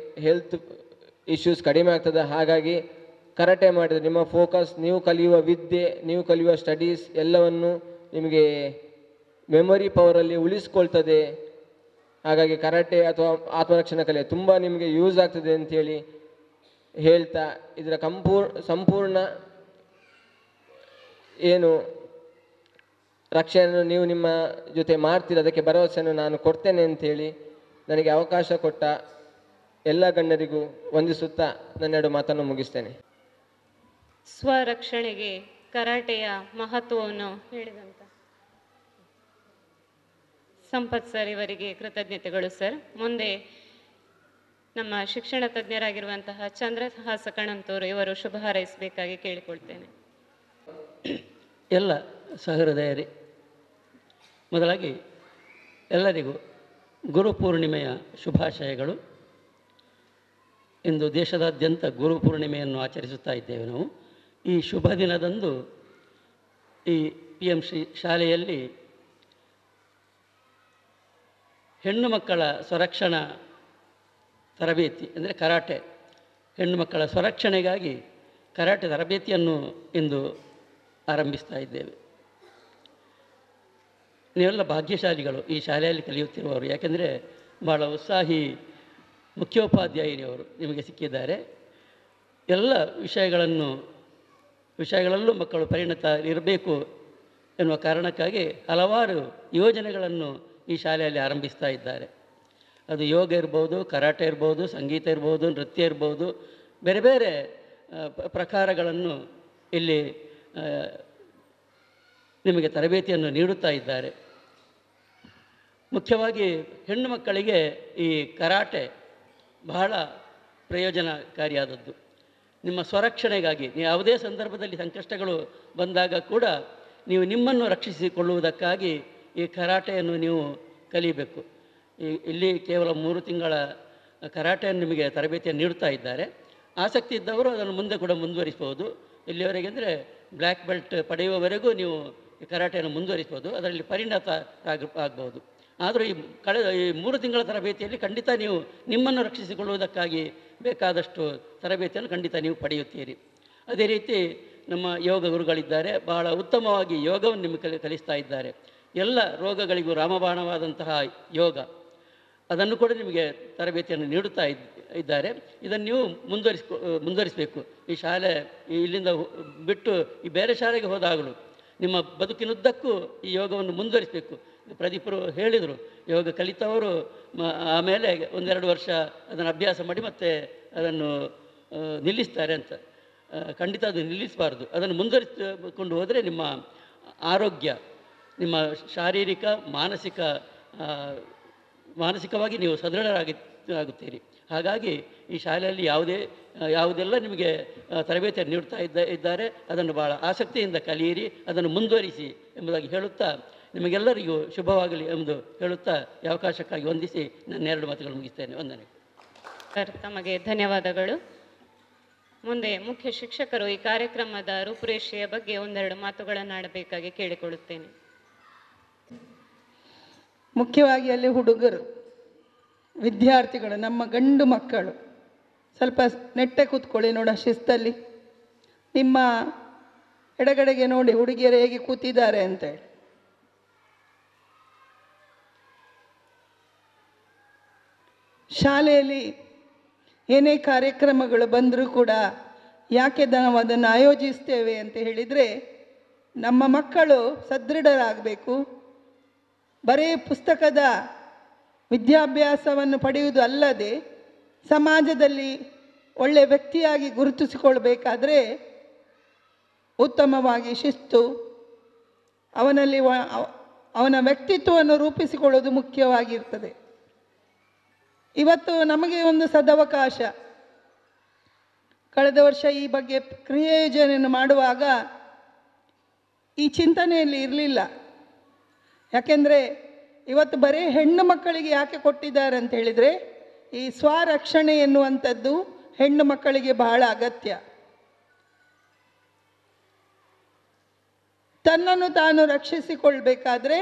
ಹೆಲ್ತ್ ಇಶ್ಯೂಸ್ ಕಡಿಮೆ ಆಗ್ತದೆ. ಹಾಗಾಗಿ ಕರಾಟೆ ಮಾಡಿದರೆ ನಿಮ್ಮ ಫೋಕಸ್, ನೀವು ಕಲಿಯುವ ವಿದ್ಯೆ, ನೀವು ಕಲಿಯುವ ಸ್ಟಡೀಸ್ ಎಲ್ಲವನ್ನು ನಿಮಗೆ ಮೆಮೊರಿ ಪವರಲ್ಲಿ ಉಳಿಸ್ಕೊಳ್ತದೆ. ಹಾಗಾಗಿ ಕರಾಟೆ ಅಥವಾ ಆತ್ಮರಕ್ಷಣಾ ಕಲೆ ತುಂಬ ನಿಮಗೆ ಯೂಸ್ ಆಗ್ತದೆ ಅಂಥೇಳಿ ಹೇಳ್ತಾ ಇದರ ಸಂಪೂರ್ಣ ಏನು ರಕ್ಷಣೆಯನ್ನು ನೀವು ನಿಮ್ಮ ಜೊತೆ ಮಾಡ್ತೀರ ಅದಕ್ಕೆ ಭರವಸೆಯನ್ನು ನಾನು ಕೊಡ್ತೇನೆ ಅಂಥೇಳಿ ನನಗೆ ಅವಕಾಶ ಕೊಟ್ಟ ಎಲ್ಲ ಗಣ್ಯರಿಗೂ ವಂದಿಸುತ್ತಾ ನನ್ನೆರಡು ಮಾತನ್ನು ಮುಗಿಸ್ತೇನೆ. ಸ್ವರಕ್ಷಣೆಗೆ ಕರಾಟೆಯ ಮಹತ್ವವನ್ನು ಹೇಳಿದಂತ ಸಂಪತ್ ಸರ್ ಇವರಿಗೆ ಕೃತಜ್ಞತೆಗಳು ಸರ್. ಮುಂದೆ ನಮ್ಮ ಶಿಕ್ಷಣ ತಜ್ಞರಾಗಿರುವಂತಹ ಚಂದ್ರಹಾಸ ಕಣಂತೂರು ಇವರು ಶುಭ ಹಾರೈಸಬೇಕಾಗಿ ಕೇಳಿಕೊಳ್ತೇನೆ. ಎಲ್ಲ ಸಹೃದಯರೇ, ಮೊದಲಾಗಿ ಎಲ್ಲರಿಗೂ ಗುರುಪೂರ್ಣಿಮೆಯ ಶುಭಾಶಯಗಳು. ಇಂದು ದೇಶದಾದ್ಯಂತ ಗುರುಪೂರ್ಣಿಮೆಯನ್ನು ಆಚರಿಸುತ್ತಾ ಇದ್ದೇವೆ ನಾವು. ಈ ಶುಭ ದಿನದಂದು ಈ PMC ಶಾಲೆಯಲ್ಲಿ ಹೆಣ್ಣು ಮಕ್ಕಳ ಸ್ವರಕ್ಷಣಾ ತರಬೇತಿ ಅಂದರೆ ಕರಾಟೆ, ಹೆಣ್ಣು ಮಕ್ಕಳ ಸ್ವರಕ್ಷಣೆಗಾಗಿ ಕರಾಟೆ ತರಬೇತಿಯನ್ನು ಇಂದು ಆರಂಭಿಸ್ತಾ ಇದ್ದೇವೆ. ನೀವೆಲ್ಲ ಭಾಗ್ಯಶಾಲಿಗಳು ಈ ಶಾಲೆಯಲ್ಲಿ ಕಲಿಯುತ್ತಿರುವವರು. ಯಾಕೆಂದರೆ ಭಾಳ ಉತ್ಸಾಹಿ ಮುಖ್ಯೋಪಾಧ್ಯಾಯಿನಿಯವರು ನಿಮಗೆ ಸಿಕ್ಕಿದ್ದಾರೆ. ಎಲ್ಲ ವಿಷಯಗಳಲ್ಲೂ ಮಕ್ಕಳು ಪರಿಣತ ಇರಬೇಕು ಎನ್ನುವ ಕಾರಣಕ್ಕಾಗಿ ಹಲವಾರು ಯೋಜನೆಗಳನ್ನು ಈ ಶಾಲೆಯಲ್ಲಿ ಆರಂಭಿಸ್ತಾ ಇದ್ದಾರೆ. ಅದು ಯೋಗ ಇರ್ಬೋದು, ಕರಾಟೆ ಇರ್ಬೋದು, ಸಂಗೀತ ಇರ್ಬೋದು, ನೃತ್ಯ ಇರ್ಬೋದು, ಬೇರೆ ಬೇರೆ ಪ್ರಕಾರಗಳನ್ನು ಇಲ್ಲಿ ನಿಮಗೆ ತರಬೇತಿಯನ್ನು ನೀಡುತ್ತಾ ಇದ್ದಾರೆ. ಮುಖ್ಯವಾಗಿ ಹೆಣ್ಣು ಮಕ್ಕಳಿಗೆ ಈ ಕರಾಟೆ ಬಹಳ ಪ್ರಯೋಜನಕಾರಿಯಾದದ್ದು. ನಿಮ್ಮ ಸ್ವರಕ್ಷಣೆಗಾಗಿ ನೀವು ಯಾವುದೇ ಸಂದರ್ಭದಲ್ಲಿ ಸಂಕಷ್ಟಗಳು ಬಂದಾಗ ಕೂಡ ನೀವು ನಿಮ್ಮನ್ನು ರಕ್ಷಿಸಿಕೊಳ್ಳುವುದಕ್ಕಾಗಿ ಈ ಕರಾಟೆಯನ್ನು ನೀವು ಕಲಿಬೇಕು. ಇಲ್ಲಿ ಕೇವಲ 3 ತಿಂಗಳ ಕರಾಟೆಯನ್ನು ನಿಮಗೆ ತರಬೇತಿಯನ್ನು ನೀಡುತ್ತಾ ಇದ್ದಾರೆ. ಆಸಕ್ತಿ ಇದ್ದವರು ಅದನ್ನು ಮುಂದೆ ಕೂಡ ಮುಂದುವರಿಸ್ಬೋದು. ಇಲ್ಲಿಯವರೆಗೆ ಅಂದರೆ ಬ್ಲ್ಯಾಕ್ ಬೆಲ್ಟ್ ಪಡೆಯುವವರೆಗೂ ನೀವು ಕರಾಟೆಯನ್ನು ಮುಂದುವರಿಸ್ಬೋದು, ಅದರಲ್ಲಿ ಪರಿಣತ ಆಗ್ಬೋದು. ಆದರೂ ಈ 3 ತಿಂಗಳ ತರಬೇತಿಯಲ್ಲಿ ಖಂಡಿತ ನೀವು ನಿಮ್ಮನ್ನು ರಕ್ಷಿಸಿಕೊಳ್ಳುವುದಕ್ಕಾಗಿ ಬೇಕಾದಷ್ಟು ತರಬೇತಿಯನ್ನು ಖಂಡಿತ ನೀವು ಪಡೆಯುತ್ತೀರಿ. ಅದೇ ರೀತಿ ನಮ್ಮ ಯೋಗ ಗುರುಗಳಿದ್ದಾರೆ, ಬಹಳ ಉತ್ತಮವಾಗಿ ಯೋಗವನ್ನು ನಿಮಗೆ ಕಲಿಸ್ತಾ ಇದ್ದಾರೆ. ಎಲ್ಲ ರೋಗಗಳಿಗೂ ರಾಮಬಾಣವಾದಂತಹ ಯೋಗ, ಅದನ್ನು ಕೂಡ ನಿಮಗೆ ತರಬೇತಿಯನ್ನು ನೀಡುತ್ತಾ ಇದ್ದಾರೆ. ಇದನ್ನು ನೀವು ಮುಂದುವರಿಸಬೇಕು. ಈ ಶಾಲೆ ಇಲ್ಲಿಂದ ಬಿಟ್ಟು ಈ ಬೇರೆ ಶಾಲೆಗೆ ಹೋದಾಗಲೂ ನಿಮ್ಮ ಬದುಕಿನುದ್ದಕ್ಕೂ ಈ ಯೋಗವನ್ನು ಮುಂದುವರಿಸಬೇಕು. ಪ್ರದೀಪರು ಹೇಳಿದರು, ಯೋಗ ಕಲಿತವರು ಆಮೇಲೆ 1-2 ವರ್ಷ ಅದನ್ನು ಅಭ್ಯಾಸ ಮಾಡಿ ಮತ್ತೆ ಅದನ್ನು ನಿಲ್ಲಿಸ್ತಾರೆ ಅಂತ. ಖಂಡಿತ ಅದು ನಿಲ್ಲಿಸಬಾರ್ದು. ಅದನ್ನು ಮುಂದುವರಿಸಿಕೊಂಡು ಹೋದರೆ ನಿಮ್ಮ ಆರೋಗ್ಯ, ನಿಮ್ಮ ಶಾರೀರಿಕ ಮಾನಸಿಕವಾಗಿ ನೀವು ಸದೃಢರಾಗುತ್ತೀರಿ. ಹಾಗಾಗಿ ಈ ಶಾಲೆಯಲ್ಲಿ ಯಾವುದೆಲ್ಲ ನಿಮಗೆ ತರಬೇತಿಯನ್ನು ನೀಡ್ತಾ ಇದ್ದಾರೆ ಅದನ್ನು ಭಾಳ ಆಸಕ್ತಿಯಿಂದ ಕಲಿಯಿರಿ, ಅದನ್ನು ಮುಂದುವರಿಸಿ ಎಂಬುದಾಗಿ ಹೇಳುತ್ತಾ ನಿಮಗೆಲ್ಲರಿಗೂ ಶುಭವಾಗಲಿ ಎಂದು ಹೇಳುತ್ತಾ ಈ ಅವಕಾಶಕ್ಕಾಗಿ ವಂದಿಸಿ ನನ್ನ 2 ಮಾತುಗಳು ಮುಗಿಸ್ತೇನೆ. ವಂದನೆ. ಸರ್, ತಮಗೆ ಧನ್ಯವಾದಗಳು. ಮುಂದೆ ಮುಖ್ಯ ಶಿಕ್ಷಕರು ಈ ಕಾರ್ಯಕ್ರಮದ ರೂಪುರೇಷೆಯ ಬಗ್ಗೆ 1-2 ಮಾತುಗಳನ್ನು ಆಡಬೇಕಾಗಿ ಕೇಳಿಕೊಳ್ಳುತ್ತೇನೆ. ಮುಖ್ಯವಾಗಿ ಅಲ್ಲಿ ಹುಡುಗರು, ವಿದ್ಯಾರ್ಥಿಗಳು, ನಮ್ಮ ಗಂಡು ಮಕ್ಕಳು ಸ್ವಲ್ಪ ನೆಟ್ಟೆ ಕೂತ್ಕೊಳ್ಳಿ ನೋಡ ಶಿಸ್ತಲ್ಲಿ. ನಿಮ್ಮ ಎಡಗಡೆಗೆ ನೋಡಿ ಹುಡುಗಿಯರು ಹೇಗೆ ಕೂತಿದ್ದಾರೆ ಅಂತೇಳಿ. ಶಾಲೆಯಲ್ಲಿ ಏನೇ ಕಾರ್ಯಕ್ರಮಗಳು ಬಂದರೂ ಕೂಡ ಯಾಕೆ ನಾವು ಅದನ್ನು ಆಯೋಜಿಸ್ತೇವೆ ಅಂತ ಹೇಳಿದರೆ, ನಮ್ಮ ಮಕ್ಕಳು ಸದೃಢರಾಗಬೇಕು. ಬರೀ ಪುಸ್ತಕದ ವಿದ್ಯಾಭ್ಯಾಸವನ್ನು ಪಡೆಯುವುದು ಅಲ್ಲದೆ ಸಮಾಜದಲ್ಲಿ ಒಳ್ಳೆಯ ವ್ಯಕ್ತಿಯಾಗಿ ಗುರುತಿಸಿಕೊಳ್ಬೇಕಾದ್ರೆ ಉತ್ತಮವಾಗಿ ಶಿಸ್ತು, ಅವನಲ್ಲಿ ಅವನ ವ್ಯಕ್ತಿತ್ವವನ್ನು ರೂಪಿಸಿಕೊಳ್ಳೋದು ಮುಖ್ಯವಾಗಿರ್ತದೆ. ಇವತ್ತು ನಮಗೆ ಒಂದು ಸದವಕಾಶ. ಕಳೆದ ವರ್ಷ ಈ ಬಗ್ಗೆ ಕ್ರಿಯಾಯೋಜನೆಯನ್ನು ಮಾಡುವಾಗ ಈ ಚಿಂತನೆಯಲ್ಲಿ ಇರಲಿಲ್ಲ. ಯಾಕೆಂದರೆ ಇವತ್ತು ಬರೀ ಹೆಣ್ಣು ಮಕ್ಕಳಿಗೆ ಯಾಕೆ ಕೊಟ್ಟಿದ್ದಾರೆ ಅಂತ ಹೇಳಿದರೆ, ಈ ಸ್ವರಕ್ಷಣೆ ಎನ್ನುವಂಥದ್ದು ಹೆಣ್ಣು ಮಕ್ಕಳಿಗೆ ಬಹಳ ಅಗತ್ಯ. ತನ್ನನ್ನು ತಾನು ರಕ್ಷಿಸಿಕೊಳ್ಬೇಕಾದ್ರೆ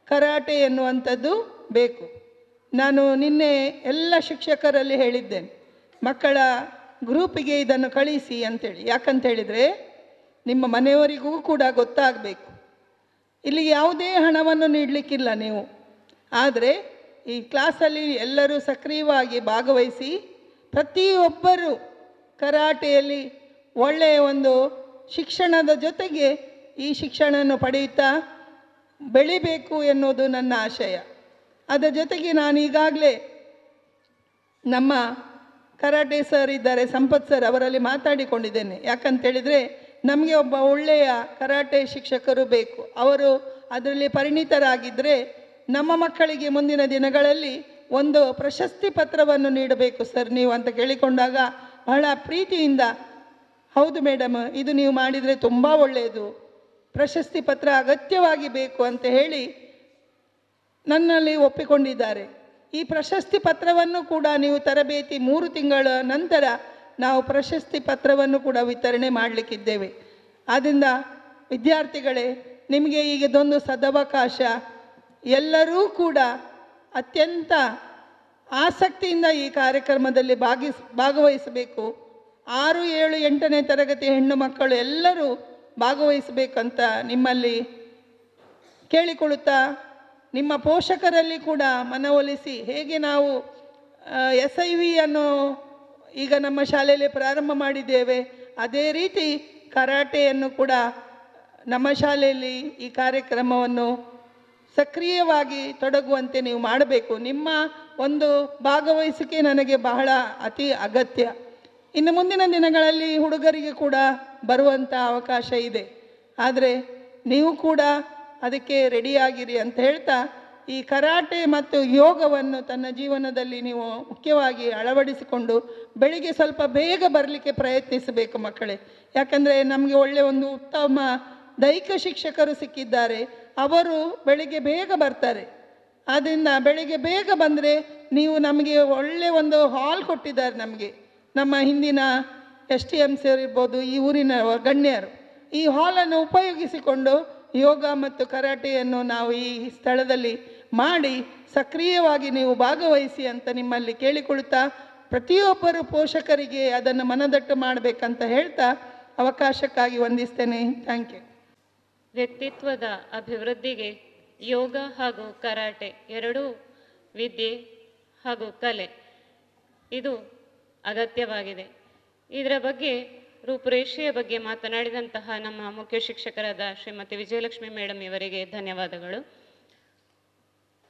ಕರಾಟೆ ಎನ್ನುವಂಥದ್ದು ಬೇಕು. ನಾನು ನಿನ್ನೆ ಎಲ್ಲ ಶಿಕ್ಷಕರಲ್ಲಿ ಹೇಳಿದ್ದೇನೆ, ಮಕ್ಕಳ ಗ್ರೂಪಿಗೆ ಇದನ್ನು ಕಳಿಸಿ ಅಂತೇಳಿ. ಯಾಕಂತೇಳಿದರೆ ನಿಮ್ಮ ಮನೆಯವರಿಗೂ ಕೂಡ ಗೊತ್ತಾಗಬೇಕು. ಇಲ್ಲಿ ಯಾವುದೇ ಹಣವನ್ನು ನೀಡಲಿಕ್ಕಿಲ್ಲ ನೀವು, ಆದರೆ ಈ ಕ್ಲಾಸಲ್ಲಿ ಎಲ್ಲರೂ ಸಕ್ರಿಯವಾಗಿ ಭಾಗವಹಿಸಿ ಪ್ರತಿಯೊಬ್ಬರೂ ಕರಾಟೆಯಲ್ಲಿ ಒಳ್ಳೆಯ ಒಂದು ಶಿಕ್ಷಣದ ಜೊತೆಗೆ ಈ ಶಿಕ್ಷಣವನ್ನು ಪಡೆಯುತ್ತಾ ಬೆಳಿಬೇಕು ಎನ್ನುವುದು ನನ್ನ ಆಶಯ. ಅದರ ಜೊತೆಗೆ ನಾನು ಈಗಾಗಲೇ ನಮ್ಮ ಕರಾಟೆ ಸರ್ ಇದ್ದಾರೆ, ಸಂಪತ್ ಸರ್, ಅವರಲ್ಲಿ ಮಾತಾಡಿಕೊಂಡಿದ್ದೇನೆ. ಯಾಕಂತೇಳಿದರೆ ನಮಗೆ ಒಬ್ಬ ಒಳ್ಳೆಯ ಕರಾಟೆ ಶಿಕ್ಷಕರು ಬೇಕು. ಅವರು ಅದರಲ್ಲಿ ಪರಿಣಿತರಾಗಿದ್ದರೆ ನಮ್ಮ ಮಕ್ಕಳಿಗೆ ಮುಂದಿನ ದಿನಗಳಲ್ಲಿ ಒಂದು ಪ್ರಶಸ್ತಿ ಪತ್ರವನ್ನು ನೀಡಬೇಕು ಸರ್ ನೀವು ಅಂತ ಕೇಳಿಕೊಂಡಾಗ ಬಹಳ ಪ್ರೀತಿಯಿಂದ, ಹೌದು ಮೇಡಮ್, ಇದು ನೀವು ಮಾಡಿದರೆ ತುಂಬ ಒಳ್ಳೆಯದು, ಪ್ರಶಸ್ತಿ ಪತ್ರ ಅಗತ್ಯವಾಗಿ ಬೇಕು ಅಂತ ಹೇಳಿ ನನ್ನಲ್ಲಿ ಒಪ್ಪಿಕೊಂಡಿದ್ದಾರೆ. ಈ ಪ್ರಶಸ್ತಿ ಪತ್ರವನ್ನು ಕೂಡ ನೀವು ತರಬೇತಿ 3 ತಿಂಗಳ ನಂತರ ನಾವು ಪ್ರಶಸ್ತಿ ಪತ್ರವನ್ನು ಕೂಡ ವಿತರಣೆ ಮಾಡಲಿಕ್ಕಿದ್ದೇವೆ. ಆದ್ದರಿಂದ ವಿದ್ಯಾರ್ಥಿಗಳೇ, ನಿಮಗೆ ಈಗ ಇದೊಂದು ಸದವಕಾಶ. ಎಲ್ಲರೂ ಕೂಡ ಅತ್ಯಂತ ಆಸಕ್ತಿಯಿಂದ ಈ ಕಾರ್ಯಕ್ರಮದಲ್ಲಿ ಭಾಗವಹಿಸಬೇಕು. 6, 7, 8ನೇ ತರಗತಿ ಹೆಣ್ಣು ಮಕ್ಕಳು ಎಲ್ಲರೂ ಭಾಗವಹಿಸಬೇಕಂತ ನಿಮ್ಮಲ್ಲಿ ಕೇಳಿಕೊಳ್ಳುತ್ತಾ, ನಿಮ್ಮ ಪೋಷಕರಲ್ಲಿ ಕೂಡ ಮನವೊಲಿಸಿ, ಹೇಗೆ ನಾವು SIV ಅನ್ನು ಈಗ ನಮ್ಮ ಶಾಲೆಯಲ್ಲಿ ಪ್ರಾರಂಭ ಮಾಡಿದ್ದೇವೆ, ಅದೇ ರೀತಿ ಕರಾಟೆಯನ್ನು ಕೂಡ ನಮ್ಮ ಶಾಲೆಯಲ್ಲಿ ಈ ಕಾರ್ಯಕ್ರಮವನ್ನು ಸಕ್ರಿಯವಾಗಿ ತೊಡಗುವಂತೆ ನೀವು ಮಾಡಬೇಕು. ನಿಮ್ಮ ಒಂದು ಭಾಗವಹಿಸಿಕೆ ನನಗೆ ಬಹಳ ಅತಿ ಅಗತ್ಯ. ಇನ್ನು ಮುಂದಿನ ದಿನಗಳಲ್ಲಿ ಹುಡುಗರಿಗೆ ಕೂಡ ಬರುವಂಥ ಅವಕಾಶ ಇದೆ. ಆದರೆ ನೀವು ಕೂಡ ಅದಕ್ಕೆ ರೆಡಿಯಾಗಿರಿ ಅಂತ ಹೇಳ್ತಾ, ಈ ಕರಾಟೆ ಮತ್ತು ಯೋಗವನ್ನು ತನ್ನ ಜೀವನದಲ್ಲಿ ನೀವು ಮುಖ್ಯವಾಗಿ ಅಳವಡಿಸಿಕೊಂಡು ಬೆಳಿಗ್ಗೆ ಸ್ವಲ್ಪ ಬೇಗ ಬರಲಿಕ್ಕೆ ಪ್ರಯತ್ನಿಸಬೇಕು ಮಕ್ಕಳೇ. ಯಾಕಂದರೆ ನಮಗೆ ಒಳ್ಳೆಯ ಒಂದು ಉತ್ತಮ ದೈಹಿಕ ಶಿಕ್ಷಕರು ಸಿಕ್ಕಿದ್ದಾರೆ, ಅವರು ಬೆಳಿಗ್ಗೆ ಬೇಗ ಬರ್ತಾರೆ. ಆದ್ದರಿಂದ ಬೆಳಿಗ್ಗೆ ಬೇಗ ಬಂದರೆ ನೀವು ನಮಗೆ ಒಳ್ಳೆಯ ಒಂದು ಹಾಲ್ ಕೊಟ್ಟಿದ್ದಾರೆ. ನಮ್ಮ ಹಿಂದಿನ STMC ಇರ್ಬೋದು, ಈ ಊರಿನ ಗಣ್ಯರು, ಈ ಹಾಲನ್ನು ಉಪಯೋಗಿಸಿಕೊಂಡು ಯೋಗ ಮತ್ತು ಕರಾಟೆಯನ್ನು ನಾವು ಈ ಸ್ಥಳದಲ್ಲಿ ಮಾಡಿ ಸಕ್ರಿಯವಾಗಿ ನೀವು ಭಾಗವಹಿಸಿ ಅಂತ ನಿಮ್ಮಲ್ಲಿ ಕೇಳಿಕೊಳ್ತಾ, ಪ್ರತಿಯೊಬ್ಬರು ಪೋಷಕರಿಗೆ ಅದನ್ನು ಮನದಟ್ಟು ಮಾಡಬೇಕಂತ ಹೇಳ್ತಾ ಅವಕಾಶಕ್ಕಾಗಿ ವಂದಿಸ್ತೇನೆ. Thank you. ವ್ಯಕ್ತಿತ್ವದ ಅಭಿವೃದ್ಧಿಗೆ ಯೋಗ ಹಾಗೂ ಕರಾಟೆ ಎರಡೂ ವಿದ್ಯೆ ಹಾಗೂ ಕಲೆ ಇದು ಅಗತ್ಯವಾಗಿದೆ. ಇದರ ಬಗ್ಗೆ ರೂಪುರೇಷೆಯ ಬಗ್ಗೆ ಮಾತನಾಡಿದಂತಹ ನಮ್ಮ ಮುಖ್ಯ ಶಿಕ್ಷಕರಾದ ಶ್ರೀಮತಿ ವಿಜಯಲಕ್ಷ್ಮಿ ಮೇಡಮ್ ಇವರಿಗೆ ಧನ್ಯವಾದಗಳು.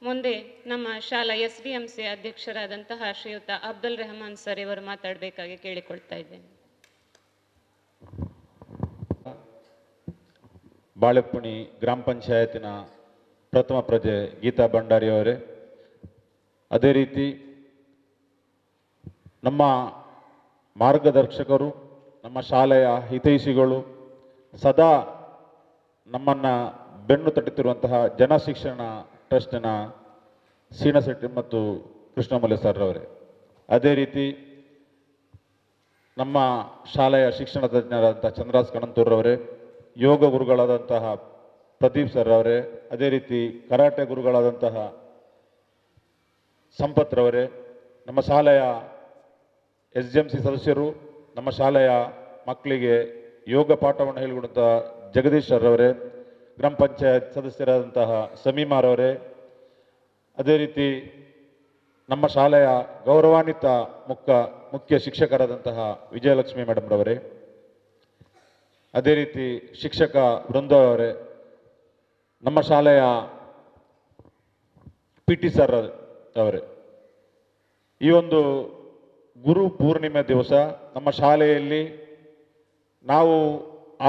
ಮುಂದೆ ನಮ್ಮ ಶಾಲಾ SDMC ಅಧ್ಯಕ್ಷರಾದಂತಹ ಶ್ರೀಯುತ ಅಬ್ದುಲ್ ರೆಹಮಾನ್ ಸರ್ ಇವರು ಮಾತಾಡಬೇಕಾಗಿ ಕೇಳಿಕೊಳ್ತಾ ಇದ್ದೇನೆ. ಬಾಳೆಪುಣಿ ಗ್ರಾಮ ಪಂಚಾಯತಿನ ಪ್ರಥಮ ಪ್ರಜೆ ಗೀತಾ ಭಂಡಾರಿ ಅವರೇ, ಅದೇ ರೀತಿ ನಮ್ಮ ಮಾರ್ಗದರ್ಶಕರು, ನಮ್ಮ ಶಾಲೆಯ ಹಿತೈಷಿಗಳು, ಸದಾ ನಮ್ಮನ್ನು ಬೆನ್ನು ತಟ್ಟುತ್ತಿರುವಂತಹ ಜನಶಿಕ್ಷಣ ಟ್ರಸ್ಟಿನ ಸೀನಶೆಟ್ಟಿ ಮತ್ತು ಕೃಷ್ಣಮೂಲೆ ಸರ್ ಅವರೇ, ಅದೇ ರೀತಿ ನಮ್ಮ ಶಾಲೆಯ ಶಿಕ್ಷಣ ತಜ್ಞರಾದಂಥ ಚಂದ್ರಾಸ್ ಕಣಂತೂರ್ರವರೇ, ಯೋಗ ಗುರುಗಳಾದಂತಹ ಪ್ರದೀಪ್ ಸರ್ ಅವರೇ, ಅದೇ ರೀತಿ ಕರಾಟೆ ಗುರುಗಳಾದಂತಹ ಸಂಪತ್ ರವರೇ, ನಮ್ಮ ಶಾಲೆಯ SDMC ಸದಸ್ಯರು, ನಮ್ಮ ಶಾಲೆಯ ಮಕ್ಕಳಿಗೆ ಯೋಗ ಪಾಠವನ್ನು ಹೇಳಿಕೊಡುವಂತಹ ಜಗದೀಶ್ ಸರ್ ಅವರೇ, ಗ್ರಾಮ ಪಂಚಾಯತ್ ಸದಸ್ಯರಾದಂತಹ ಸಮೀಮಾರವರೇ, ಅದೇ ರೀತಿ ನಮ್ಮ ಶಾಲೆಯ ಗೌರವಾನ್ವಿತ ಮುಖ್ಯ ಶಿಕ್ಷಕರಾದಂತಹ ವಿಜಯಲಕ್ಷ್ಮಿ ಮೇಡಮ್ ರವರೇ, ಅದೇ ರೀತಿ ಶಿಕ್ಷಕ ವೃಂದವರೇ, ನಮ್ಮ ಶಾಲೆಯ PT ಸರ್ ಅವರೇ, ಈ ಒಂದು ಗುರು ಪೂರ್ಣಿಮೆ ದಿವಸ ನಮ್ಮ ಶಾಲೆಯಲ್ಲಿ ನಾವು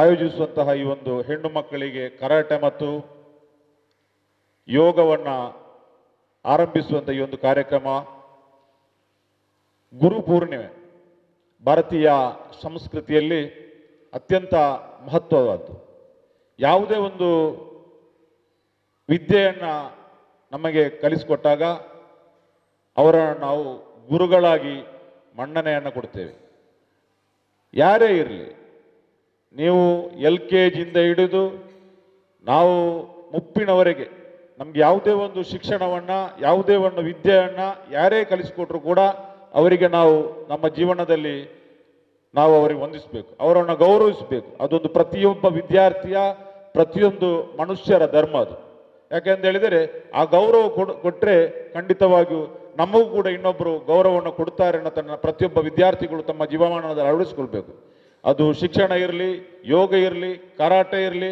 ಆಯೋಜಿಸುವಂತಹ ಈ ಒಂದು ಹೆಣ್ಣು ಮಕ್ಕಳಿಗೆ ಕರಾಟೆ ಮತ್ತು ಯೋಗವನ್ನು ಆರಂಭಿಸುವಂಥ ಈ ಒಂದು ಕಾರ್ಯಕ್ರಮ ಗುರು ಪೂರ್ಣಿಮೆ ಭಾರತೀಯ ಸಂಸ್ಕೃತಿಯಲ್ಲಿ ಅತ್ಯಂತ ಮಹತ್ವವಾದ್ದು. ಯಾವುದೇ ಒಂದು ವಿದ್ಯೆಯನ್ನು ನಮಗೆ ಕಲಿಸಿಕೊಟ್ಟಾಗ ಅವರನ್ನು ನಾವು ಗುರುಗಳಾಗಿ ಮನ್ನಣೆಯನ್ನು ಕೊಡ್ತೇವೆ. ಯಾರೇ ಇರಲಿ, ನೀವು LKGಯಿಂದ ಹಿಡಿದು ನಾವು ಮುಪ್ಪಿನವರೆಗೆ ನಮ್ಗೆ ಯಾವುದೇ ಒಂದು ಶಿಕ್ಷಣವನ್ನು, ಯಾವುದೇ ಒಂದು ವಿದ್ಯೆಯನ್ನು ಯಾರೇ ಕಲಿಸಿಕೊಟ್ರು ಕೂಡ ಅವರಿಗೆ ನಾವು ನಮ್ಮ ಜೀವನದಲ್ಲಿ ನಾವು ಅವರಿಗೆ ವಂದಿಸಬೇಕು, ಅವರನ್ನು ಗೌರವಿಸಬೇಕು. ಅದೊಂದು ಪ್ರತಿಯೊಬ್ಬ ವಿದ್ಯಾರ್ಥಿಯ, ಪ್ರತಿಯೊಂದು ಮನುಷ್ಯರ ಧರ್ಮ ಅದು. ಯಾಕೆಂತ ಹೇಳಿದರೆ ಆ ಗೌರವ ಕೊಟ್ಟರೆ ಖಂಡಿತವಾಗಿಯೂ ನಮಗೂ ಕೂಡ ಇನ್ನೊಬ್ಬರು ಗೌರವವನ್ನು ಕೊಡ್ತಾರೆ ಅನ್ನೋ ತನ್ನ ಪ್ರತಿಯೊಬ್ಬ ವಿದ್ಯಾರ್ಥಿಗಳು ತಮ್ಮ ಜೀವಮಾನದಲ್ಲಿ ಅಳವಡಿಸ್ಕೊಳ್ಬೇಕು. ಅದು ಶಿಕ್ಷಣ ಇರಲಿ, ಯೋಗ ಇರಲಿ, ಕರಾಟೆ ಇರಲಿ,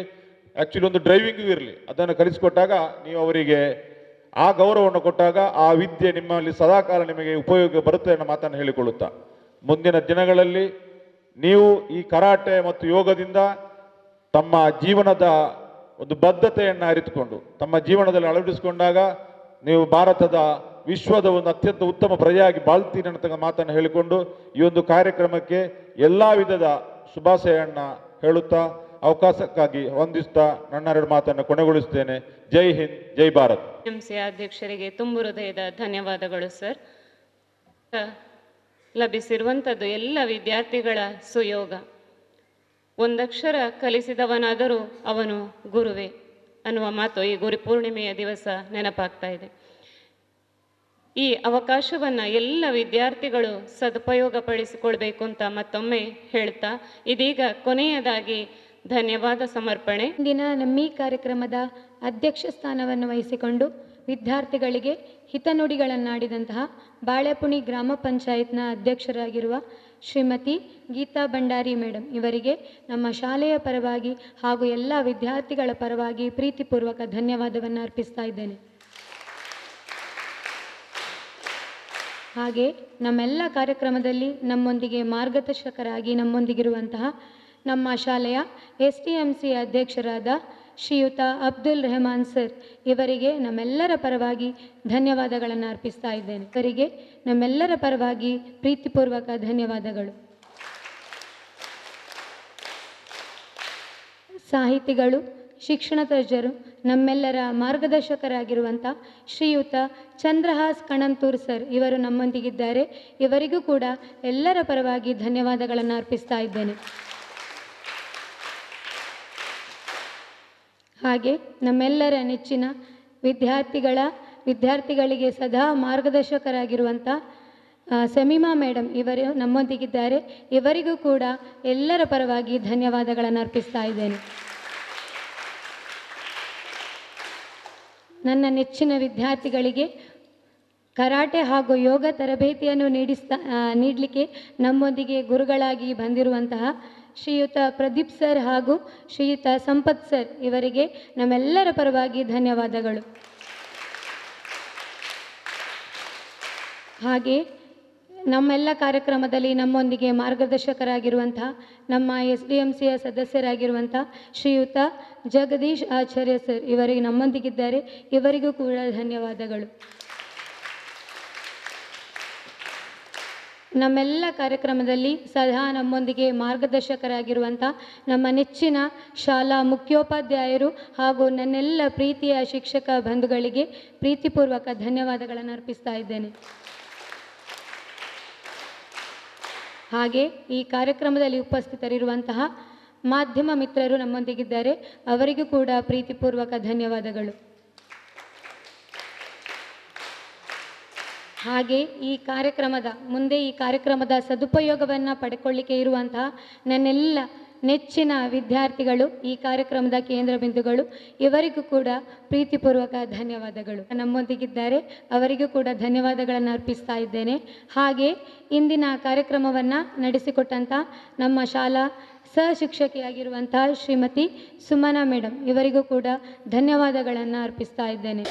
ಆ್ಯಕ್ಚುಲಿ ಒಂದು ಡ್ರೈವಿಂಗು ಇರಲಿ, ಅದನ್ನು ಕಲಿಸಿಕೊಟ್ಟಾಗ ನೀವು ಅವರಿಗೆ ಆ ಗೌರವವನ್ನು ಕೊಟ್ಟಾಗ ಆ ವಿದ್ಯೆ ನಿಮ್ಮಲ್ಲಿ ಸದಾಕಾಲ ನಿಮಗೆ ಉಪಯೋಗ ಬರುತ್ತೆ ಅನ್ನೋ ಮಾತನ್ನು ಹೇಳಿಕೊಳ್ಳುತ್ತಾ, ಮುಂದಿನ ದಿನಗಳಲ್ಲಿ ನೀವು ಈ ಕರಾಟೆ ಮತ್ತು ಯೋಗದಿಂದ ತಮ್ಮ ಜೀವನದ ಒಂದು ಬದ್ಧತೆಯನ್ನು ಅರಿತುಕೊಂಡು ತಮ್ಮ ಜೀವನದಲ್ಲಿ ಅಳವಡಿಸಿಕೊಂಡಾಗ ನೀವು ಭಾರತದ, ವಿಶ್ವದ ಒಂದು ಅತ್ಯಂತ ಉತ್ತಮ ಪ್ರಜೆಯಾಗಿ ಬಾಳ್ತೀನಿ ಅನ್ನತಕ್ಕ ಮಾತನ್ನು ಹೇಳಿಕೊಂಡು ಈ ಒಂದು ಕಾರ್ಯಕ್ರಮಕ್ಕೆ ಎಲ್ಲ ವಿಧದ ಶುಭಾಶಯವನ್ನು ಹೇಳುತ್ತಾ ಅವಕಾಶಕ್ಕಾಗಿ ವಂದಿಸ್ತಾ ನನ್ನೆರಡು ಮಾತನ್ನು ಕೊನೆಗೊಳಿಸುತ್ತೇನೆ. ಜೈ ಹಿಂದ್, ಜೈ ಭಾರತ್. SDMC ಅಧ್ಯಕ್ಷರಿಗೆ ತುಂಬು ಹೃದಯದ ಧನ್ಯವಾದಗಳು ಸರ್. ಲಭಿಸಿರುವಂಥದ್ದು ಎಲ್ಲ ವಿದ್ಯಾರ್ಥಿಗಳ ಸುಯೋಗ. ಒಂದಕ್ಷರ ಕಲಿಸಿದವನಾದರೂ ಅವನು ಗುರುವೇ ಅನ್ನುವ ಮಾತು ಈ ಗುರು ಪೂರ್ಣಿಮೆಯ ದಿವಸ ನೆನಪಾಗ್ತಾ ಇದೆ. ಈ ಅವಕಾಶವನ್ನು ಎಲ್ಲ ವಿದ್ಯಾರ್ಥಿಗಳು ಸದುಪಯೋಗಪಡಿಸಿಕೊಳ್ಬೇಕು ಅಂತ ಮತ್ತೊಮ್ಮೆ ಹೇಳ್ತಾ, ಇದೀಗ ಕೊನೆಯದಾಗಿ ಧನ್ಯವಾದ ಸಮರ್ಪಣೆ. ಇಂದಿನ ನಮ್ಮ ಈ ಕಾರ್ಯಕ್ರಮದ ಅಧ್ಯಕ್ಷ ಸ್ಥಾನವನ್ನು ವಹಿಸಿಕೊಂಡು ವಿದ್ಯಾರ್ಥಿಗಳಿಗೆ ಹಿತನುಡಿಗಳನ್ನಾಡಿದಂತಹ ಬಾಳೆಪುಣಿ ಗ್ರಾಮ ಪಂಚಾಯತ್ನ ಅಧ್ಯಕ್ಷರಾಗಿರುವ ಶ್ರೀಮತಿ ಗೀತಾ ಭಂಡಾರಿ ಮೇಡಮ್ ಇವರಿಗೆ ನಮ್ಮ ಶಾಲೆಯ ಪರವಾಗಿ ಹಾಗೂ ಎಲ್ಲ ವಿದ್ಯಾರ್ಥಿಗಳ ಪರವಾಗಿ ಪ್ರೀತಿಪೂರ್ವಕ ಧನ್ಯವಾದವನ್ನು ಅರ್ಪಿಸ್ತಾ ಇದ್ದೇನೆ. ಹಾಗೆ ನಮ್ಮೆಲ್ಲ ಕಾರ್ಯಕ್ರಮದಲ್ಲಿ ನಮ್ಮೊಂದಿಗೆ ಮಾರ್ಗದರ್ಶಕರಾಗಿ ನಮ್ಮೊಂದಿಗಿರುವಂತಹ ನಮ್ಮ ಶಾಲೆಯ SDMC ಅಧ್ಯಕ್ಷರಾದ ಶ್ರೀಯುತ ಅಬ್ದುಲ್ ರೆಹಮಾನ್ ಸರ್ ಇವರಿಗೆ ನಮ್ಮೆಲ್ಲರ ಪರವಾಗಿ ಧನ್ಯವಾದಗಳನ್ನು ಅರ್ಪಿಸ್ತಾ ಇದ್ದೇನೆ. ಇವರಿಗೆ ನಮ್ಮೆಲ್ಲರ ಪರವಾಗಿ ಪ್ರೀತಿಪೂರ್ವಕ ಧನ್ಯವಾದಗಳು. ಸಾಹಿತಿಗಳು, ಶಿಕ್ಷಣ ತಜ್ಞರು, ನಮ್ಮೆಲ್ಲರ ಮಾರ್ಗದರ್ಶಕರಾಗಿರುವಂಥ ಶ್ರೀಯುತ ಚಂದ್ರಹಾಸ್ ಕಣಂತೂರ್ ಸರ್ ಇವರು ನಮ್ಮೊಂದಿಗಿದ್ದಾರೆ. ಇವರಿಗೂ ಕೂಡ ಎಲ್ಲರ ಪರವಾಗಿ ಧನ್ಯವಾದಗಳನ್ನು ಅರ್ಪಿಸ್ತಾ ಇದ್ದೇನೆ. ಹಾಗೆ ನಮ್ಮೆಲ್ಲರ ನೆಚ್ಚಿನ ವಿದ್ಯಾರ್ಥಿಗಳಿಗೆ ಸದಾ ಮಾರ್ಗದರ್ಶಕರಾಗಿರುವಂಥ ಸಮೀಮಾ ಮೇಡಮ್ ಇವರು ನಮ್ಮೊಂದಿಗಿದ್ದಾರೆ. ಇವರಿಗೂ ಕೂಡ ಎಲ್ಲರ ಪರವಾಗಿ ಧನ್ಯವಾದಗಳನ್ನು ಅರ್ಪಿಸ್ತಾ ಇದ್ದೇನೆ. ನನ್ನ ನೆಚ್ಚಿನ ವಿದ್ಯಾರ್ಥಿಗಳಿಗೆ ಕರಾಟೆ ಹಾಗೂ ಯೋಗ ತರಬೇತಿಯನ್ನು ನೀಡಲಿಕ್ಕೆ ನಮ್ಮೊಂದಿಗೆ ಗುರುಗಳಾಗಿ ಬಂದಿರುವಂತಹ ಶ್ರೀಯುತ ಪ್ರದೀಪ್ ಸರ್ ಹಾಗೂ ಶ್ರೀಯುತ ಸಂಪತ್ ಸರ್ ಇವರಿಗೆ ನಮ್ಮೆಲ್ಲರ ಪರವಾಗಿ ಧನ್ಯವಾದಗಳು. ಹಾಗೆ ನಮ್ಮೆಲ್ಲ ಕಾರ್ಯಕ್ರಮದಲ್ಲಿ ನಮ್ಮೊಂದಿಗೆ ಮಾರ್ಗದರ್ಶಕರಾಗಿರುವಂತಹ ನಮ್ಮ SDMCಯ ಸದಸ್ಯರಾಗಿರುವಂಥ ಶ್ರೀಯುತ ಜಗದೀಶ್ ಆಚಾರ್ಯ ಸರ್ ಇವರಿಗೆ ನಮ್ಮೊಂದಿಗಿದ್ದಾರೆ. ಇವರಿಗೂ ಕೂಡ ಧನ್ಯವಾದಗಳು. ನಮ್ಮೆಲ್ಲ ಕಾರ್ಯಕ್ರಮದಲ್ಲಿ ಸದಾ ನಮ್ಮೊಂದಿಗೆ ಮಾರ್ಗದರ್ಶಕರಾಗಿರುವಂಥ ನಮ್ಮ ನೆಚ್ಚಿನ ಶಾಲಾ ಮುಖ್ಯೋಪಾಧ್ಯಾಯರು ಹಾಗೂ ನನ್ನೆಲ್ಲ ಪ್ರೀತಿಯ ಶಿಕ್ಷಕ ಬಂಧುಗಳಿಗೆ ಪ್ರೀತಿಪೂರ್ವಕ ಧನ್ಯವಾದಗಳನ್ನು ಅರ್ಪಿಸ್ತಾ ಇದ್ದೇನೆ. ಹಾಗೆ ಈ ಕಾರ್ಯಕ್ರಮದಲ್ಲಿ ಉಪಸ್ಥಿತರಿರುವಂತಹ ಮಾಧ್ಯಮ ಮಿತ್ರರು ನಮ್ಮೊಂದಿಗಿದ್ದಾರೆ. ಅವರಿಗೂ ಕೂಡ ಪ್ರೀತಿಪೂರ್ವಕ ಧನ್ಯವಾದಗಳು. ಹಾಗೆ ಈ ಕಾರ್ಯಕ್ರಮದ ಸದುಪಯೋಗವನ್ನು ಪಡ್ಕೊಳ್ಳಿಕ್ಕೆ ಇರುವಂತಹ ನನ್ನೆಲ್ಲ ನೆಚ್ಚಿನ ವಿದ್ಯಾರ್ಥಿಗಳು, ಈ ಕಾರ್ಯಕ್ರಮದ ಕೇಂದ್ರ ಬಿಂದುಗಳು, ಇವರಿಗೂ ಕೂಡ ಪ್ರೀತಿಪೂರ್ವಕ ಧನ್ಯವಾದಗಳು. ನಮ್ಮೊಂದಿಗಿದ್ದಾರೆ, ಅವರಿಗೂ ಕೂಡ ಧನ್ಯವಾದಗಳನ್ನು ಅರ್ಪಿಸ್ತಾ ಇದ್ದೇನೆ. ಹಾಗೆ ಇಂದಿನ ಕಾರ್ಯಕ್ರಮವನ್ನು ನಡೆಸಿಕೊಟ್ಟಂಥ ನಮ್ಮ ಶಾಲಾ ಸಹಶಿಕ್ಷಕಿಯಾಗಿರುವಂಥ ಶ್ರೀಮತಿ ಸುಮನಾ ಮೇಡಮ್ ಇವರಿಗೂ ಕೂಡ ಧನ್ಯವಾದಗಳನ್ನು ಅರ್ಪಿಸ್ತಾ ಇದ್ದೇನೆ.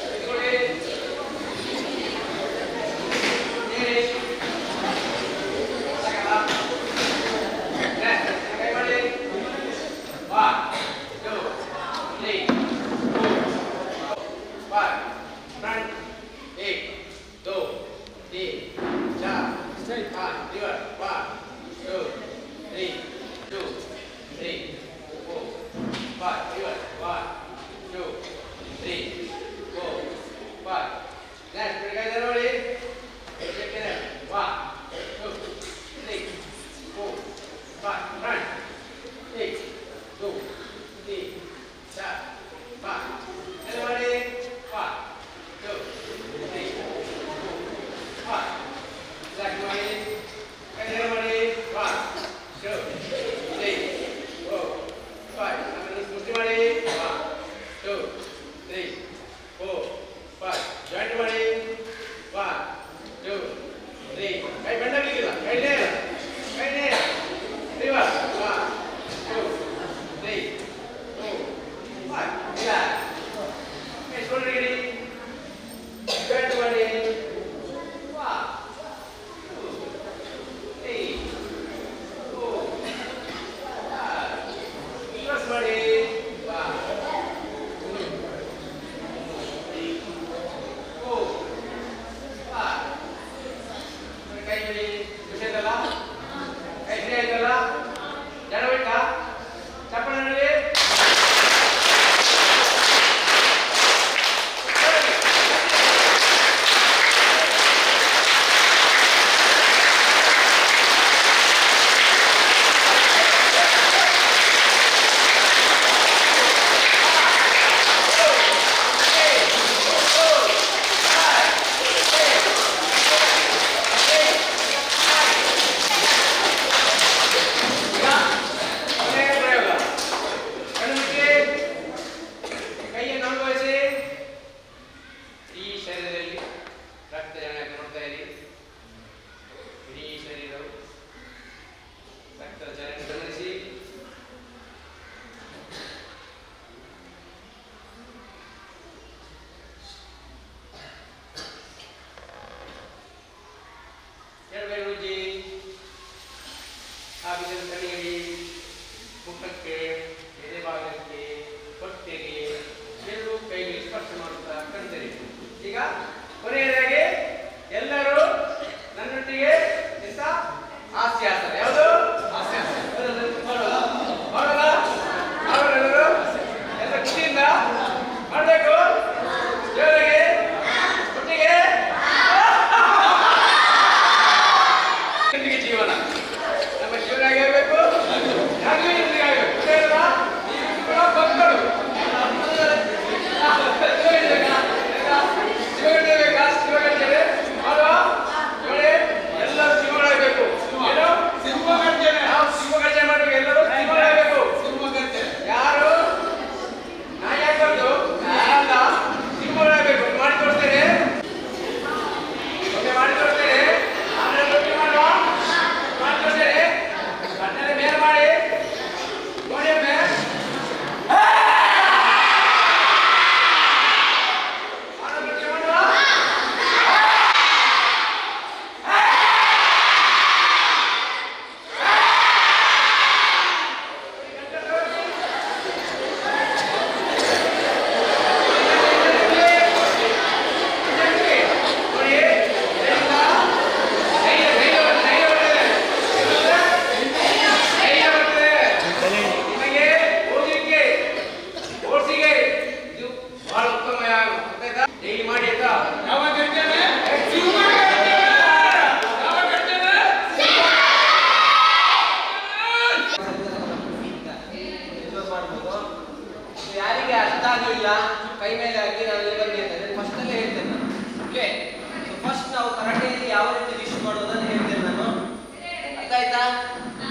Five.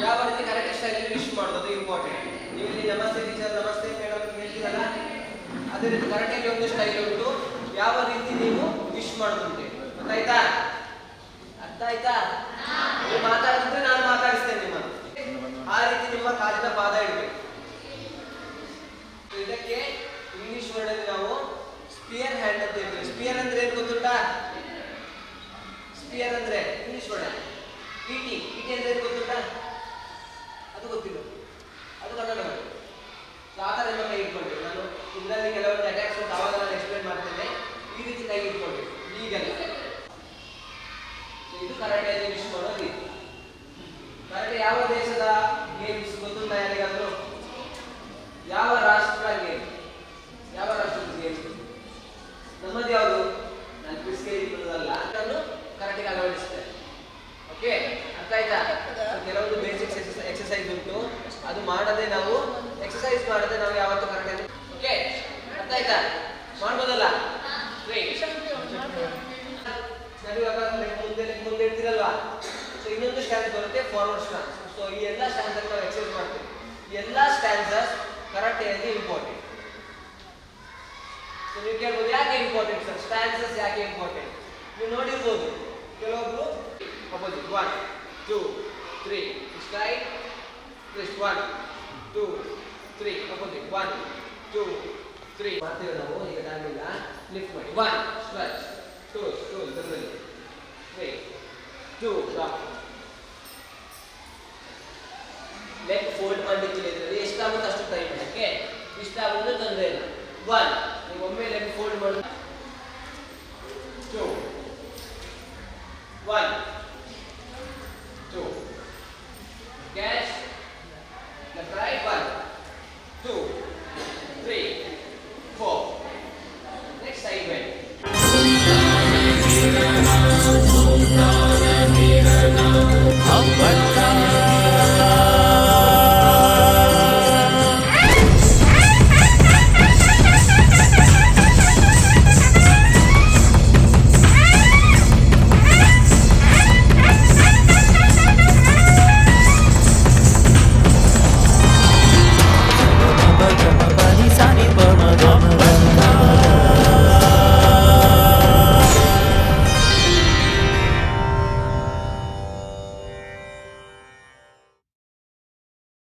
ಯಾವ ರೀತಿ ಕರೆಕ್ಟ್ ಸ್ಟೈಲಲ್ಲಿ ವಿಶ್ ಮಾಡೋದು ಇಂಪಾರ್ಟೆಂಟ್. ನೀವು ಇಲ್ಲಿ ನಮಸ್ತೆ ಟೀಚರ್, ನಮಸ್ತೆ ಮೇಡಮ್ ಹೇಳ್ತೀರಲ್ಲ, ಅದೇ ರೀತಿ ಕರೆಕ್ಟಾಗಿ ಒಂದು ಸ್ಟೈಲ್ ಉಂಟು, ಯಾವ ರೀತಿ ನೀವು ವಿಶ್ ಮಾಡೋದುಂಟೆ. ಗೊತ್ತಾಯ್ತಾ? ಅರ್ಥ ಆಯ್ತಾ? ನೀವು ಮಾತಾಡಿದ್ರೆ ನಾನು ಮಾತಾಡಿಸ್ತೇನೆ ನಿಮ್ಮನ್ನು. ಆ ರೀತಿ ನಿಮ್ಮ ಕಾಲಿನ ಪಾದ ಇಡಬೇಕು. ಇದಕ್ಕೆ ಇಂಗ್ಲಿಷ್ ವರ್ಡಲ್ಲಿ ನಾವು ಸ್ಪಿಯರ್ ಹ್ಯಾಂಡ್ ಅಂತ ಹೇಳ್ತೀವಿ. ಸ್ಪಿಯರ್ ಅಂದ್ರೆ ಏನು ಗೊತ್ತುಂಟಾ? ಸ್ಪಿಯರ್ ಅಂದ್ರೆ ಇಂಗ್ಲಿಷ್ ವರ್ಡ್ ಪಿಟಿ. ಪಿಟಿ ಅಂದ್ರೆ ಏನು ಗೊತ್ತುಂಟಾ? ಅದು ಗೊತ್ತಿಲ್ಲ, ಅದು ಕನ್ನಡ ವರ್ಡ್. ಆ ಥರ ನಿಮ್ಮ ಕೈ ಇಟ್ಕೊಂಡ್ರಿ. ನಾನು ಇದರಲ್ಲಿ ಕೆಲವೊಂದು ಅಟ್ಯಾಕ್ಸ್ ಉಂಟು, ಆವಾಗ ನಾನು ಎಕ್ಸ್ಪ್ಲೇನ್ ಮಾಡ್ತೇನೆ. ಈ ರೀತಿ ಕೈ ಇಟ್ಕೊಂಡ್ರಿ ಈಗಲ್ಲ. ಇದು ಕರಾಟೆಯಲ್ಲಿ ವಿಶ್ ಮಾಡೋ ರೀತಿ. ಕರಾಟೆ ಯಾವ ದೇಶದ ಗೇಮ್ಸ್ ಗೊತ್ತುಂಟಾ ಯಾರಿಗಾದ್ರು? ಯಾವ ರಾಷ್ಟ್ರ ಗೇಮ್? ಯಾವ ರಾಷ್ಟ್ರದ ಗೇಮ್? ನಮ್ಮದು ಯಾವುದು? ನಾನು ಕ್ವಿಸ್ಗೆ ಇರೋದಲ್ಲ, ನಾನು ಕರಾಟೆಗೆ ಅಳವಡಿಸ್ತೇನೆ. ಓಕೆ, ಅರ್ಥ ಆಯ್ತಾ? ಕೆಲವೊಂದು ಬೇಸಿಕ್ಸ್ ಎಕ್ಸಸೈಸ್ ಉಂಟು, ಅದು ಮಾಡದೆ ನಾವು ಎಕ್ಸಸೈಸ್ ಮಾಡದೆ ನಾವು ಯಾವತ್ತೂ ಕರಾಟೆ. ಓಕೆ, ಅರ್ಥ ಆಯ್ತಾ? ಮಾಡ್ಬೋದಲ್ಲ? ನಡುವಾಗ ಮುಂದೆ ಇರ್ತೀರಲ್ವಾ, ಸೊ ಇನ್ನೊಂದು ಸ್ಟ್ಯಾನ್ಸ್ ಬರುತ್ತೆ, ಫಾರ್ವರ್ಡ್ ಸ್ಟ್ಯಾನ್ಸ್. ಸೊ ಈ ಎಲ್ಲ ಸ್ಟ್ಯಾನ್ಸ್ ನಾವು ಎಕ್ಸಸೈಸ್ ಮಾಡ್ತೀವಿ. ಈ ಎಲ್ಲ ಸ್ಟ್ಯಾನ್ಸಸ್ ಕರಾಟೆಯಲ್ಲಿ ಇಂಪಾರ್ಟೆಂಟ್. ಸೊ ನೀವು ಕೇಳ್ಬೋದು ಯಾಕೆ ಇಂಪಾರ್ಟೆಂಟ್ ಸರ್, ಸ್ಟ್ಯಾನ್ಸಸ್ ಯಾಕೆ ಇಂಪಾರ್ಟೆಂಟ್? ನೀವು ನೋಡಿರ್ಬೋದು ಕೆಲವೊಬ್ರು ಅಪೋಸಿಟ್ 1 2 3 ಸ್ಟ್ರೈಟ್ ಟ್ವಿಸ್ಟ್ 1 2 3 ಅಪೋಸಿಟ್ 1 2 3 ಮಾಡ್ತೀವಿ ನಾವು. ಈಗ ಟೈಮ್ ಇಲ್ಲ, ಲಿಫ್ಟ್ ಮಾಡಿ 1 ಸ್ಟ್ರೆಚ್ 2 ಇದರಲ್ಲಿ 3 2 ಡ್ರಾಪ್. ಲೆಗ್ ಫೋಲ್ಡ್ ಮಾಡಲಿಕ್ಕಿಲ್ಲ, ಇದರಲ್ಲಿ ಎಷ್ಟಾಗುತ್ತೆ ಅಷ್ಟು ಟೈಮ್. ಓಕೆ, ಇಷ್ಟ ಆಗೋದು ತೊಂದರೆ ಇಲ್ಲ. 1 ನೀವು ಒಮ್ಮೆ ಲೆಗ್ ಫೋಲ್ಡ್ ಮಾಡೋದು